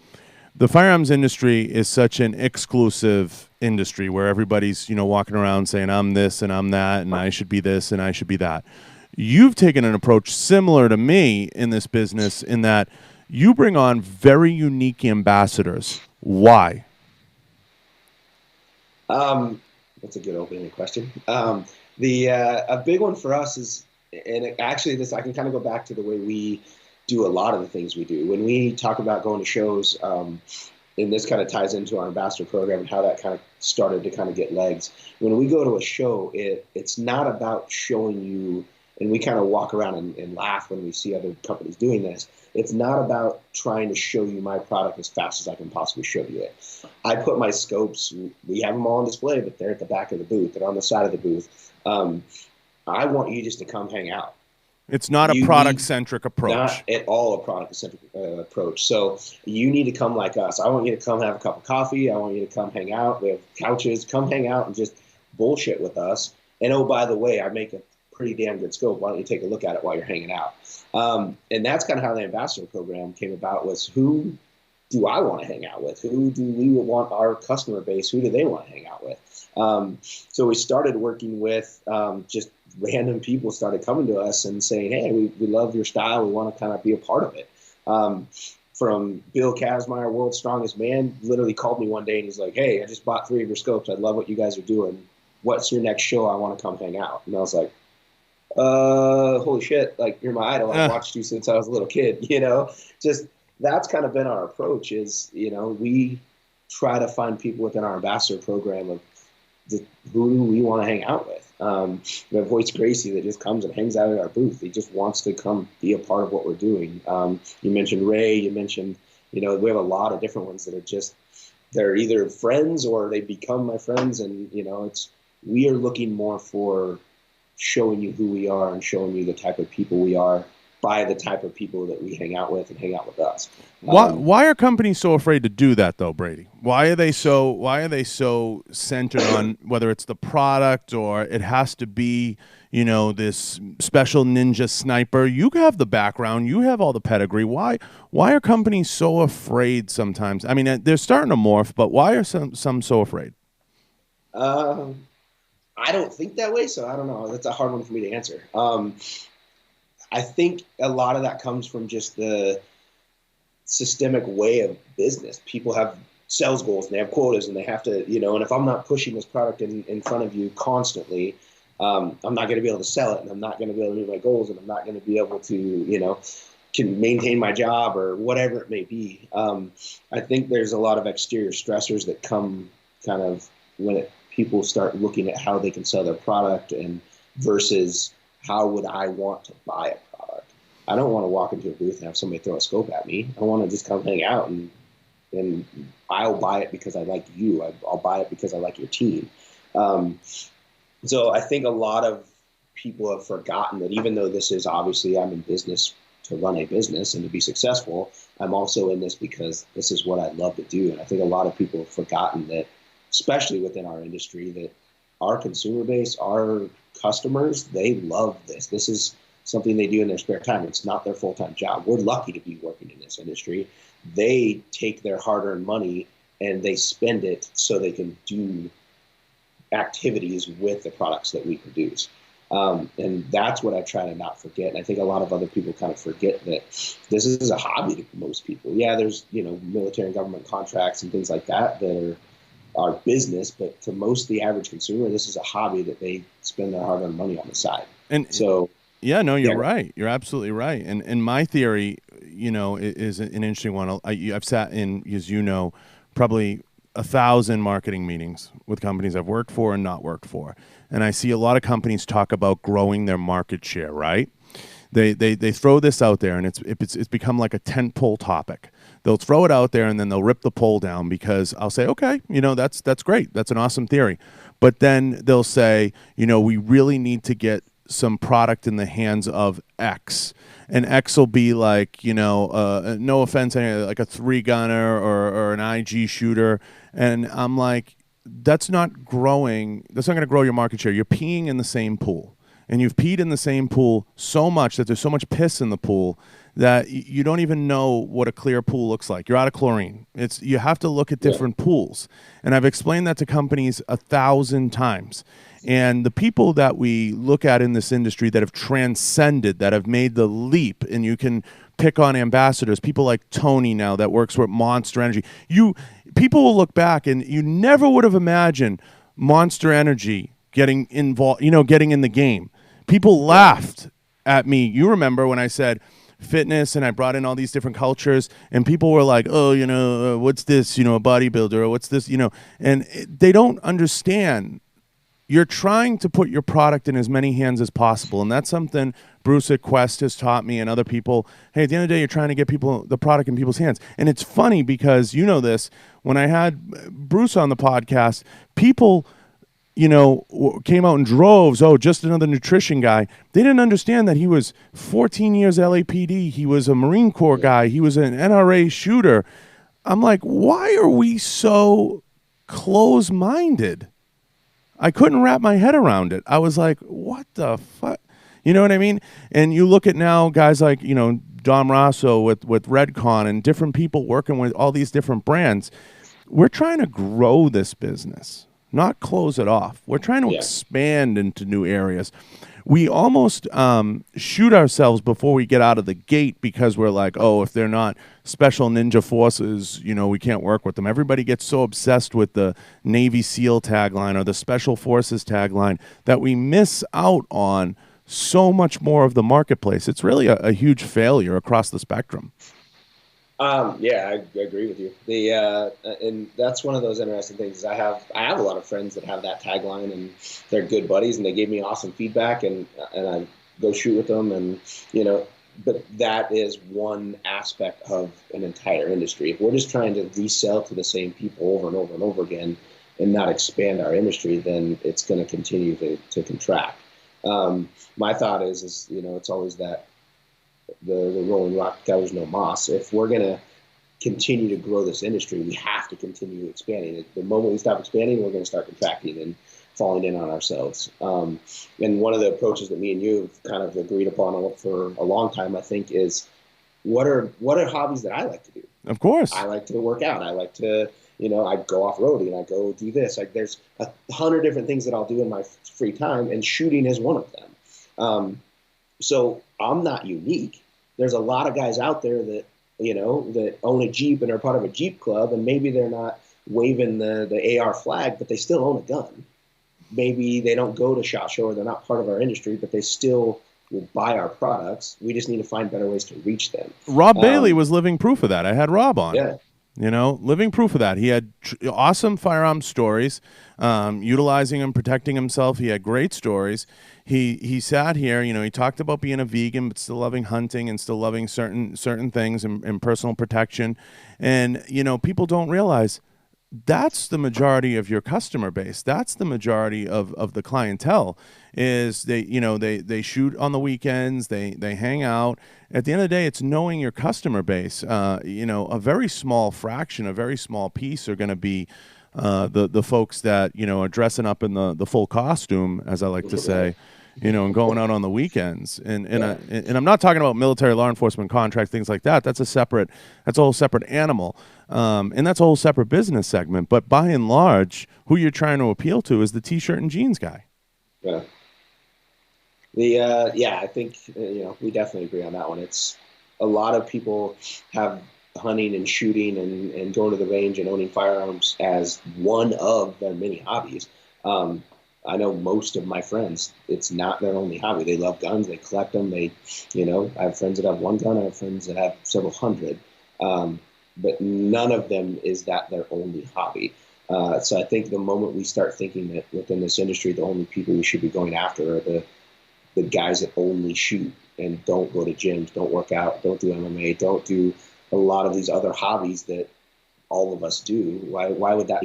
The firearms industry is such an exclusive industry where everybody's, walking around saying, I'm this and I'm that, and I should be this and I should be that. You've taken an approach similar to me in this business, in that you bring on very unique ambassadors. Why? That's a good opening question. A big one for us is, and actually this, I can kind of go back to the way we do a lot of the things we do. When we talk about going to shows, and this kind of ties into our ambassador program and how that kind of started to kind of get legs. When we go to a show, it's not about showing you, and we kind of walk around and laugh when we see other companies doing this. It's not about trying to show you my product as fast as I can possibly show you it. I put my scopes, we have them all on display, but they're at the back of the booth. They're on the side of the booth. I want you just to come hang out. It's not a product-centric approach. Not at all a product-centric approach. So you need to come like us. I want you to come have a cup of coffee. I want you to come hang out. We have couches. Come hang out and just bullshit with us. And oh, by the way, I make a pretty damn good scope. Why don't you take a look at it while you're hanging out? And that's kind of how the ambassador program came about, was who do I want to hang out with? Who do we want our customer base? Who do they want to hang out with? So we started working with just random people started coming to us and saying, hey, we love your style. We want to kind of be a part of it. From Bill Kazmaier, World's Strongest Man, literally called me one day and he's like, hey, I just bought 3 of your scopes. I love what you guys are doing. What's your next show? I want to come hang out. And I was like, holy shit, like, you're my idol. I've watched you since I was a little kid, just that's kind of been our approach is, we try to find people within our ambassador program of who we want to hang out with. We have Hoyt Gracie that just comes and hangs out at our booth. He just wants to come be a part of what we're doing. You mentioned Ray, you mentioned, we have a lot of different ones that are just, they're either friends or they become my friends. And, we are looking more for showing you who we are and showing you the type of people we are by the type of people that we hang out with and hang out with us. Why are companies so afraid to do that, though, Brady? Why are they so centered on whether it's the product or it has to be, this special ninja sniper? You have the background, you have all the pedigree. Why are companies so afraid sometimes? I mean, they're starting to morph, but why are some so afraid? I don't think that way, so I don't know. That's a hard one for me to answer. I think a lot of that comes from just the systemic way of business. People have sales goals and they have quotas and they have to, and if I'm not pushing this product in front of you constantly, I'm not going to be able to sell it, and I'm not going to be able to meet my goals, and I'm not going to be able to, can maintain my job or whatever it may be. I think there's a lot of exterior stressors that come kind of when people start looking at how they can sell their product and versus how would I want to buy a product? I don't want to walk into a booth and have somebody throw a scope at me. I want to just come hang out and I'll buy it because I like you. I'll buy it because I like your team. So I think a lot of people have forgotten that even though this is obviously I'm in business to run a business and to be successful, I'm also in this because this is what I love to do. And I think a lot of people have forgotten that, especially within our industry, that our consumer base, our customers, they love this. This is something they do in their spare time. It's not their full-time job. We're lucky to be working in this industry. They take their hard-earned money and they spend it so they can do activities with the products that we produce. And that's what I try to not forget. And I think a lot of other people kind of forget that this is a hobby to most people. Yeah, there's, military and government contracts and things like that that are our business, but to most of the average consumer, this is a hobby that they spend their hard-earned money on the side. And so, yeah, no, you're right. You're absolutely right. And my theory, is an interesting one. I've sat in, as you know, probably 1,000 marketing meetings with companies I've worked for and not worked for, and I see a lot of companies talk about growing their market share. Right? They throw this out there, and it's become like a tentpole topic. They'll throw it out there, and then they'll rip the pole down because I'll say, okay, that's great, that's an awesome theory, but then they'll say, we really need to get some product in the hands of X, and X will be like, no offense, like a 3-gunner or an IG shooter, and I'm like, that's not growing. That's not going to grow your market share. You're peeing in the same pool. And you've peed in the same pool so much that there's so much piss in the pool that you don't even know what a clear pool looks like. You're out of chlorine. You have to look at different pools. And I've explained that to companies 1,000 times. And the people that we look at in this industry that have transcended, that have made the leap, and you can pick on ambassadors, people like Tony now that works with Monster Energy. People will look back and you never would have imagined Monster Energy getting involved, getting in the game. People laughed at me. You remember when I said fitness and I brought in all these different cultures, and people were like, oh, what's this, a bodybuilder, or what's this, and they don't understand. You're trying to put your product in as many hands as possible, and that's something Bruce at Quest has taught me and other people. Hey, at the end of the day, you're trying to get the product in people's hands. And it's funny because this, when I had Bruce on the podcast, people came out in droves. Oh, just another nutrition guy. They didn't understand that he was 14 years LAPD. He was a Marine Corps guy. He was an NRA shooter. I'm like, why are we so close-minded? I couldn't wrap my head around it. I was like, what the fuck? You know what I mean? And you look at now guys like, Dom Rosso with Redcon and different people working with all these different brands. We're trying to grow this business, not close it off. We're trying to expand into new areas. We almost shoot ourselves before we get out of the gate because we're like, oh, if they're not special ninja forces, we can't work with them. Everybody gets so obsessed with the Navy SEAL tagline or the Special Forces tagline that we miss out on so much more of the marketplace. It's really a huge failure across the spectrum. I agree with you. And that's one of those interesting things. I have a lot of friends that have that tagline, and they're good buddies, and they gave me awesome feedback, and I go shoot with them, and but that is one aspect of an entire industry. If we're just trying to resell to the same people over and over and over again, and not expand our industry, then it's going to continue to contract. My thought is it's always that. The rolling rock gathers no moss. If we're going to continue to grow this industry, we have to continue expanding. The moment we stop expanding, we're going to start contracting and falling in on ourselves. And one of the approaches that me and you have kind of agreed upon for a long time, I think, is what are hobbies that I like to do? Of course. I like to work out. I like to, I go off-roading. I go do this. There's 100 different things that I'll do in my free time, and shooting is one of them. So I'm not unique. There's a lot of guys out there that, that own a Jeep and are part of a Jeep club, and maybe they're not waving the AR flag, but they still own a gun. Maybe they don't go to SHOT Show, or they're not part of our industry, but they still will buy our products. We just need to find better ways to reach them. Rob Bailey was living proof of that. I had Rob on. Yeah. Living proof of that. He had awesome firearm stories, utilizing them, protecting himself. He had great stories. He sat here, he talked about being a vegan, but still loving hunting and still loving certain things and personal protection. And, people don't realize that's the majority of your customer base. That's the majority of the clientele is they shoot on the weekends. They hang out. At the end of the day, it's knowing your customer base. A very small fraction, a very small piece are going to be the folks that, are dressing up in the full costume, as I like to say, and going out on the weekends. And I'm not talking about military law enforcement contracts, things like that. That's a whole separate animal. And that's a whole separate business segment. But by and large, who you're trying to appeal to is the T-shirt and jeans guy. Yeah. I think, we definitely agree on that one. It's a lot of people have hunting and shooting and going to the range and owning firearms as one of their many hobbies. I know most of my friends, it's not their only hobby. They love guns. They collect them. I have friends that have one gun. I have friends that have several hundred. But none of them is that their only hobby. So I think the moment we start thinking that within this industry, the only people we should be going after are the guys that only shoot and don't go to gyms, don't work out, don't do MMA, don't do a lot of these other hobbies that all of us do. Why would that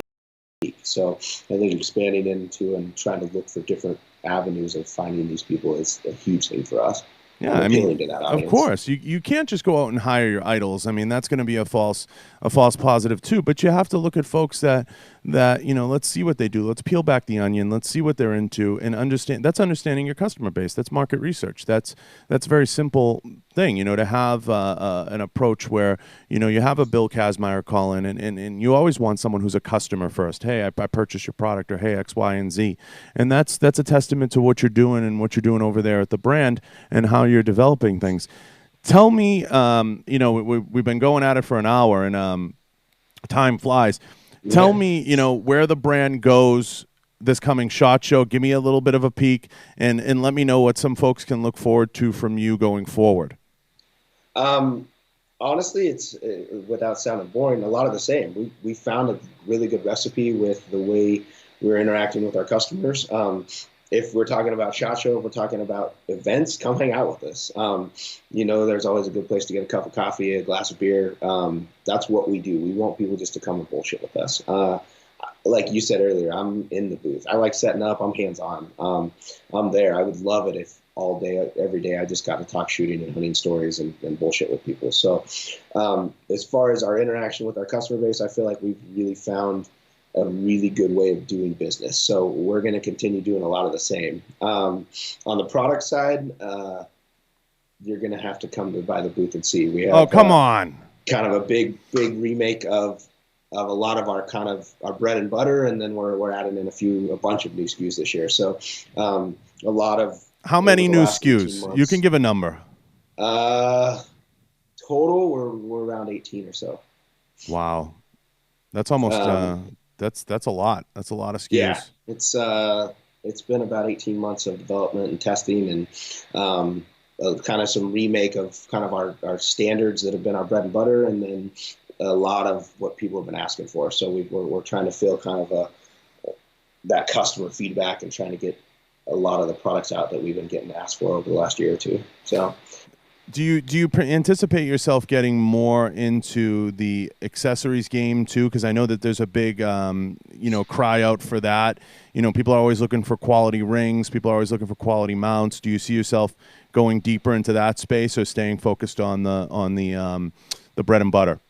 be? So I think expanding into and trying to look for different avenues of finding these people is a huge thing for us. Yeah, I mean, of course, you can't just go out and hire your idols. I mean, that's going to be a false positive too. But you have to look at folks that let's see what they do. Let's peel back the onion. Let's see what they're into and understand. That's understanding your customer base. That's market research. That's a very simple thing, to have an approach where you have a Bill Kazmaier call in, and you always want someone who's a customer first. Hey, I purchased your product, or hey, X, Y, and Z, and that's a testament to what you're doing and what you're doing over there at the brand and how you're developing things. Tell me, we've been going at it for an hour, and time flies. Yeah. Tell me, where the brand goes this coming SHOT Show. Give me a little bit of a peek, and let me know what some folks can look forward to from you going forward. Honestly, it's without sounding boring, a lot of the same. We found a really good recipe with the way we're interacting with our customers. If we're talking about SHOT Show, if we're talking about events, come hang out with us. There's always a good place to get a cup of coffee, a glass of beer. That's what we do. We want people just to come and bullshit with us. Like you said earlier, I'm in the booth. I like setting up. I'm hands-on. I'm there. I would love it if all day, every day, I just got to talk shooting and hunting stories and bullshit with people. So as far as our interaction with our customer base, I feel like we've really found a really good way of doing business. So we're going to continue doing a lot of the same. On the product side, you're going to have to come to by the booth and see. We have, come on. Kind of a big remake of a lot of our kind of our bread and butter, and then we're adding in a bunch of new SKUs this year. So a lot of. How many new SKUs? You can give a number. Total, we're around 18 or so. Wow, that's almost that's a lot. That's a lot of SKUs. Yeah, it's been about 18 months of development and testing, and kind of some remake of kind of our standards that have been our bread and butter, and then a lot of what people have been asking for. So we're trying to fill kind of that customer feedback and trying to get a lot of the products out that we've been getting asked for over the last year or two. So, do you anticipate yourself getting more into the accessories game too? Because I know that there's a big cry out for that. People are always looking for quality rings. People are always looking for quality mounts. Do you see yourself going deeper into that space, or staying focused on the bread and butter?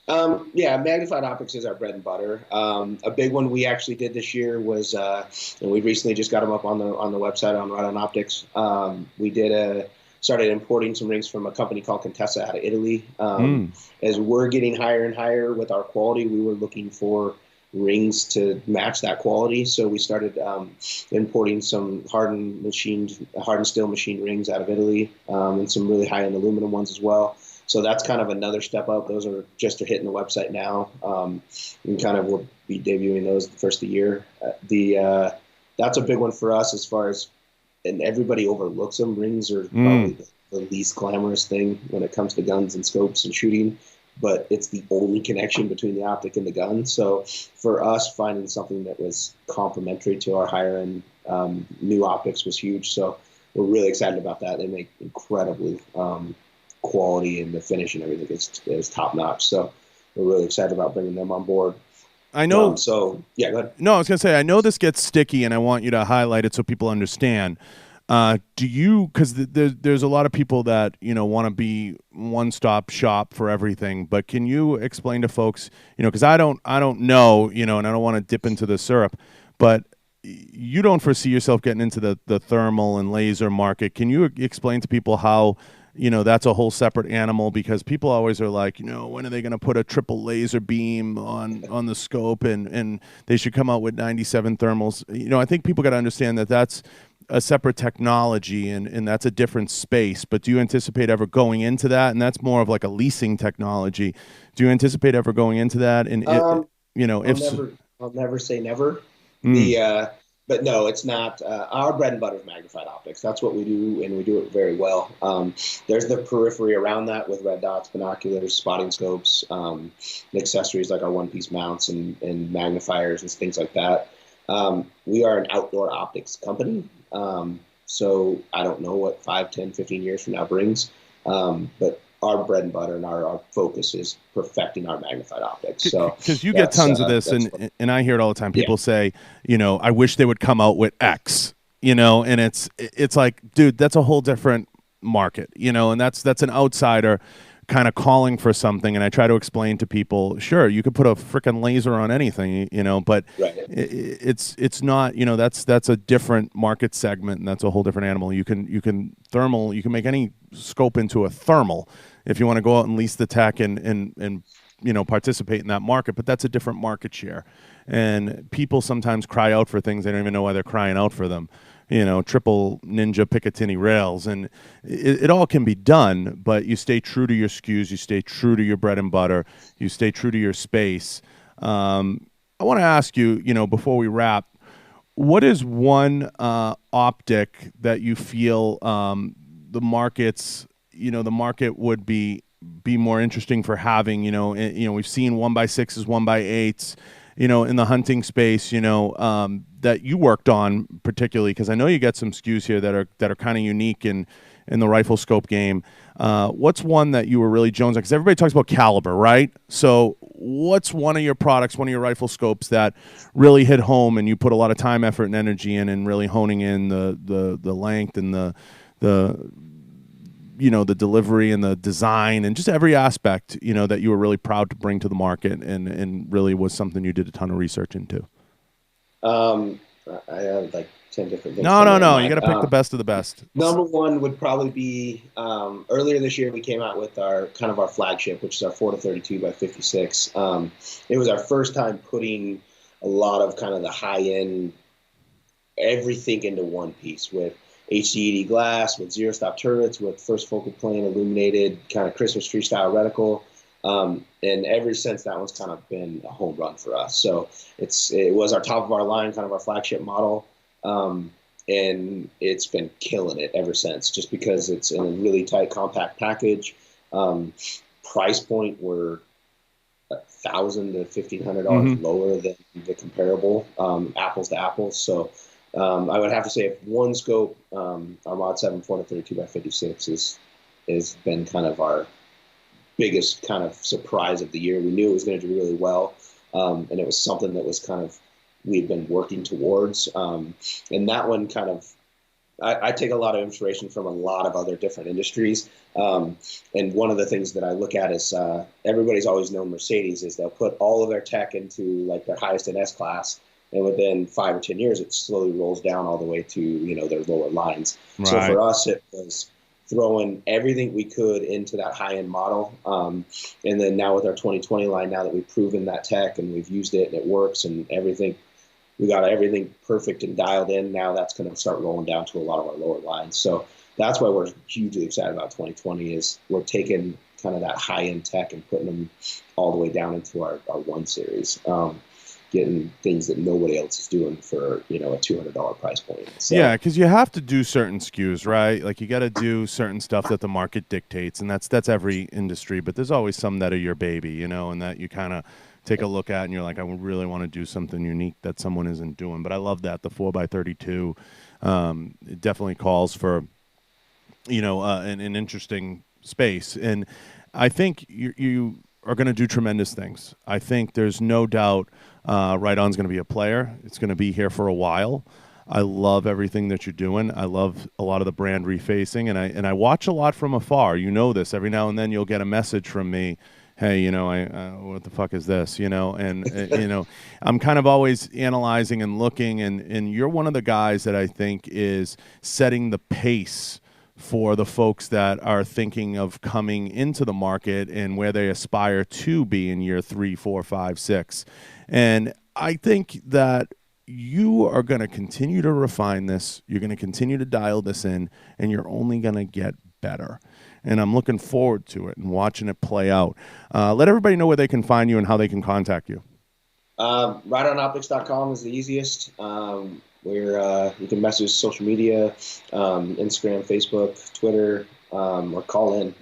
Magnified optics is our bread and butter. A big one we actually did this year was, and we recently just got them up on the website on Riton Optics. We started importing some rings from a company called Kenzies out of Italy. As we're getting higher and higher with our quality, we were looking for rings to match that quality. So we started importing some hardened steel machined rings out of Italy, and some really high-end aluminum ones as well. So that's kind of another step up. Those are just hitting the website now. We kind of will be debuting those the first of the year. That's a big one for us as far as, and everybody overlooks them. Rings are probably the least glamorous thing when it comes to guns and scopes and shooting, but it's the only connection between the optic and the gun. So for us, finding something that was complementary to our higher end new optics was huge. So we're really excited about that. They make incredibly quality, and the finish and everything is top notch. So we're really excited about bringing them on board. I know. Go ahead. No, I was going to say, I know this gets sticky, and I want you to highlight it so people understand. Do you, because there's a lot of people that, want to be one-stop shop for everything, but can you explain to folks, because I don't know, and I don't want to dip into the syrup, but you don't foresee yourself getting into the thermal and laser market. Can you explain to people how, that's a whole separate animal? Because people always are like, when are they going to put a triple laser beam on the scope, and they should come out with 97 thermals. I think people got to understand that that's a separate technology, and that's a different space. But do you anticipate ever going into that? And that's more of like a leasing technology. Do you anticipate ever going into that? And I'll never say never. Mm. But no, it's not. Our bread and butter is magnified optics. That's what we do, and we do it very well. There's the periphery around that with red dots, binoculars, spotting scopes, accessories like our one-piece mounts and magnifiers and things like that. We are an outdoor optics company, so I don't know what 5, 10, 15 years from now brings, but our bread and butter and our focus is perfecting our magnified optics. So because you get tons of this, and I hear it all the time. People say, I wish they would come out with X, and it's like, dude, that's a whole different market, and that's an outsider kind of calling for something. And I try to explain to people, sure, you could put a freaking laser on anything, but it's not, that's a different market segment, and that's a whole different animal. You can make any scope into a thermal if you want to go out and lease the tech and participate in that market, but that's a different market share. And people sometimes cry out for things they don't even know why they're crying out for them. Triple Ninja Picatinny rails, and it all can be done, but you stay true to your SKUs, you stay true to your bread and butter, you stay true to your space. I want to ask you, before we wrap, what is one optic that you feel the market would be more interesting for having? We've seen 1x6s, 1x8s, in the hunting space, that you worked on particularly, because I know you got some SKUs here that are kind of unique in the rifle scope game. What's one that you were really jonesing? Because everybody talks about caliber, right? So what's one of your products, one of your rifle scopes that really hit home and you put a lot of time, effort, and energy in, and really honing in the length and the delivery and the design and just every aspect, that you were really proud to bring to the market and really was something you did a ton of research into? I have like 10 different things. No. You got to pick the best of the best. Number one would probably be earlier this year we came out with our flagship, which is our 4-32 by 56. It was our first time putting a lot of kind of the high end everything into one piece with HDED glass, with zero stop turrets, with first focal plane illuminated kind of Christmas tree style reticle. And ever since, that one's kind of been a home run for us. So it was our top of our line, kind of our flagship model. And it's been killing it ever since, just because it's in a really tight, compact package. Price point, we're $1,000 to $1,500 lower than the comparable, apples to apples. So I would have to say, if one scope, our Mod 7 4-32 by 56 has been kind of our biggest kind of surprise of the year. We knew it was going to do really well, and it was something that was kind of we've been working towards. And that one kind of, I take a lot of inspiration from a lot of other different industries. And one of the things that I look at is everybody's always known Mercedes is they'll put all of their tech into like their highest in S-Class, and within 5 or 10 years, it slowly rolls down all the way to, their lower lines. Right. So for us, it was throwing everything we could into that high-end model. And then now with our 2020 line, now that we've proven that tech and we've used it and it works and everything, we got everything perfect and dialed in. Now that's going to start rolling down to a lot of our lower lines. So that's why we're hugely excited about 2020 is we're taking kind of that high-end tech and putting them all the way down into our 1 series. Getting things that nobody else is doing for, a $200 price point. So, yeah, because you have to do certain SKUs, right? Like you got to do certain stuff that the market dictates, and that's every industry. But there's always some that are your baby, and that you kind of take a look at, and you're like, I really want to do something unique that someone isn't doing. But I love that the 4x32. It definitely calls for, an interesting space, and I think you are going to do tremendous things. I think there's no doubt. Riton's going to be a player. It's going to be here for a while. I love everything that you're doing. I love a lot of the brand refacing, and I watch a lot from afar. You know this. Every now and then you'll get a message from me. Hey, what the fuck is this? And I'm kind of always analyzing and looking, and you're one of the guys that I think is setting the pace for the folks that are thinking of coming into the market and where they aspire to be in year 3, 4, 5, 6. And I think that you are going to continue to refine this. You're going to continue to dial this in, and you're only going to get better. And I'm looking forward to it and watching it play out. Let everybody know where they can find you and how they can contact you. RitonOptics.com is the easiest. Where you can message social media, Instagram, Facebook, Twitter, or call in.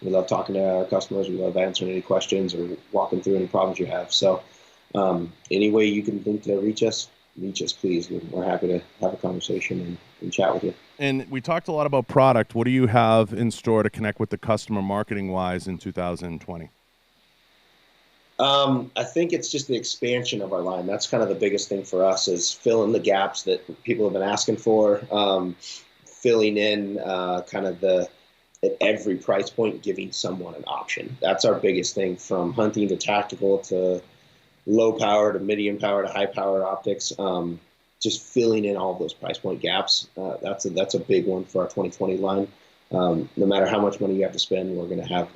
We love talking to our customers. We love answering any questions or walking through any problems you have. So any way you can think to reach us, please. We're happy to have a conversation and chat with you. And we talked a lot about product. What do you have in store to connect with the customer marketing-wise in 2020? I think it's just the expansion of our line. That's kind of the biggest thing for us, is filling the gaps that people have been asking for, filling in kind of at every price point, giving someone an option. That's our biggest thing, from hunting to tactical to low power to medium power to high power optics. Just filling in all of those price point gaps. That's a big one for our 2020 line. No matter how much money you have to spend, we're going to have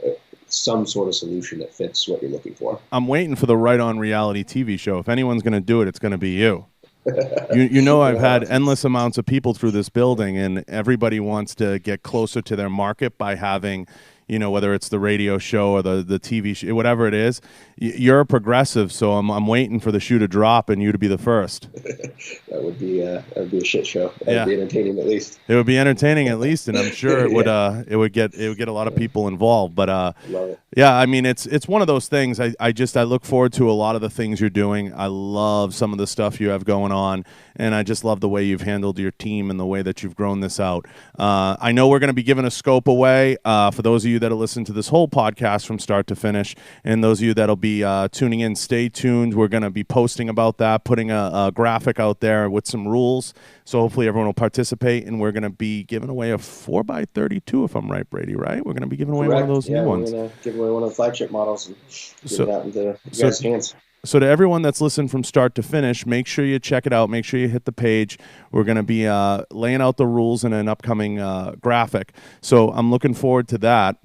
some sort of solution that fits what you're looking for. I'm waiting for the Right On reality TV show. If anyone's going to do it, it's going to be you. You know, I've had endless amounts of people through this building, and everybody wants to get closer to their market by having, you know, whether it's the radio show or the TV show, whatever it is. You're a progressive, so I'm waiting for the shoe to drop and you to be the first. That would be a shit show. That would be entertaining at least. It would be entertaining at least, and I'm sure it would. It would get a lot of people involved. But love it. yeah, I mean, it's one of those things. I look forward to a lot of the things you're doing. I love some of the stuff you have going on, and I just love the way you've handled your team and the way that you've grown this out. I know we're going to be giving a scope away for those of you that'll listen to this whole podcast from start to finish, and those of you that'll be tuning in, stay tuned. We're going to be posting about that, putting a graphic out there with some rules, so hopefully everyone will participate, and we're going to be giving away a 4x32, if I'm right, Brady, right? We're going to be giving away one of those new ones. We're going to give away one of the flagship models and get it out into you guys' hands. So to everyone that's listened from start to finish, make sure you check it out. Make sure you hit the page. We're going to be laying out the rules in an upcoming graphic. So I'm looking forward to that.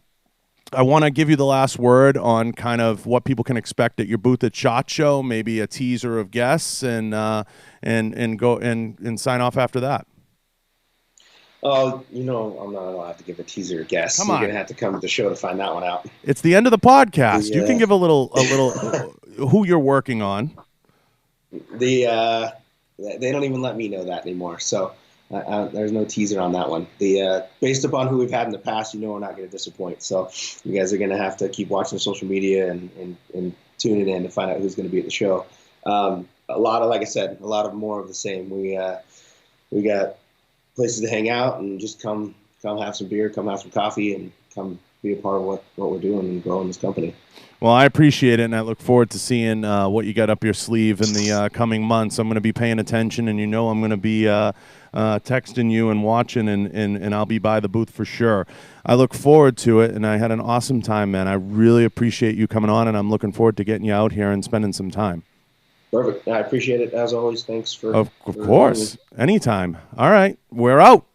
I want to give you the last word on kind of what people can expect at your booth at SHOT Show, maybe a teaser of guests, and go and sign off after that. Oh, you know, I'm not allowed to give a teaser of guests. You're going to have to come to the show to find that one out. It's the end of the podcast. You can give a little who you're working on. They don't even let me know that anymore. So there's no teaser on that one. Based upon who we've had in the past, you know we're not going to disappoint. So you guys are going to have to keep watching social media and tuning in to find out who's going to be at the show. A lot of, like I said, a lot of more of the same. We got places to hang out and just come have some beer, come have some coffee, and come be a part of what we're doing and growing this company. Well, I appreciate it, and I look forward to seeing what you got up your sleeve in the coming months. I'm going to be paying attention, and I'm going to be texting you and watching, and I'll be by the booth for sure. I look forward to it, and I had an awesome time, man. I really appreciate you coming on, and I'm looking forward to getting you out here and spending some time. Perfect. I appreciate it, as always. Thanks for... Of course. Anytime. All right. We're out.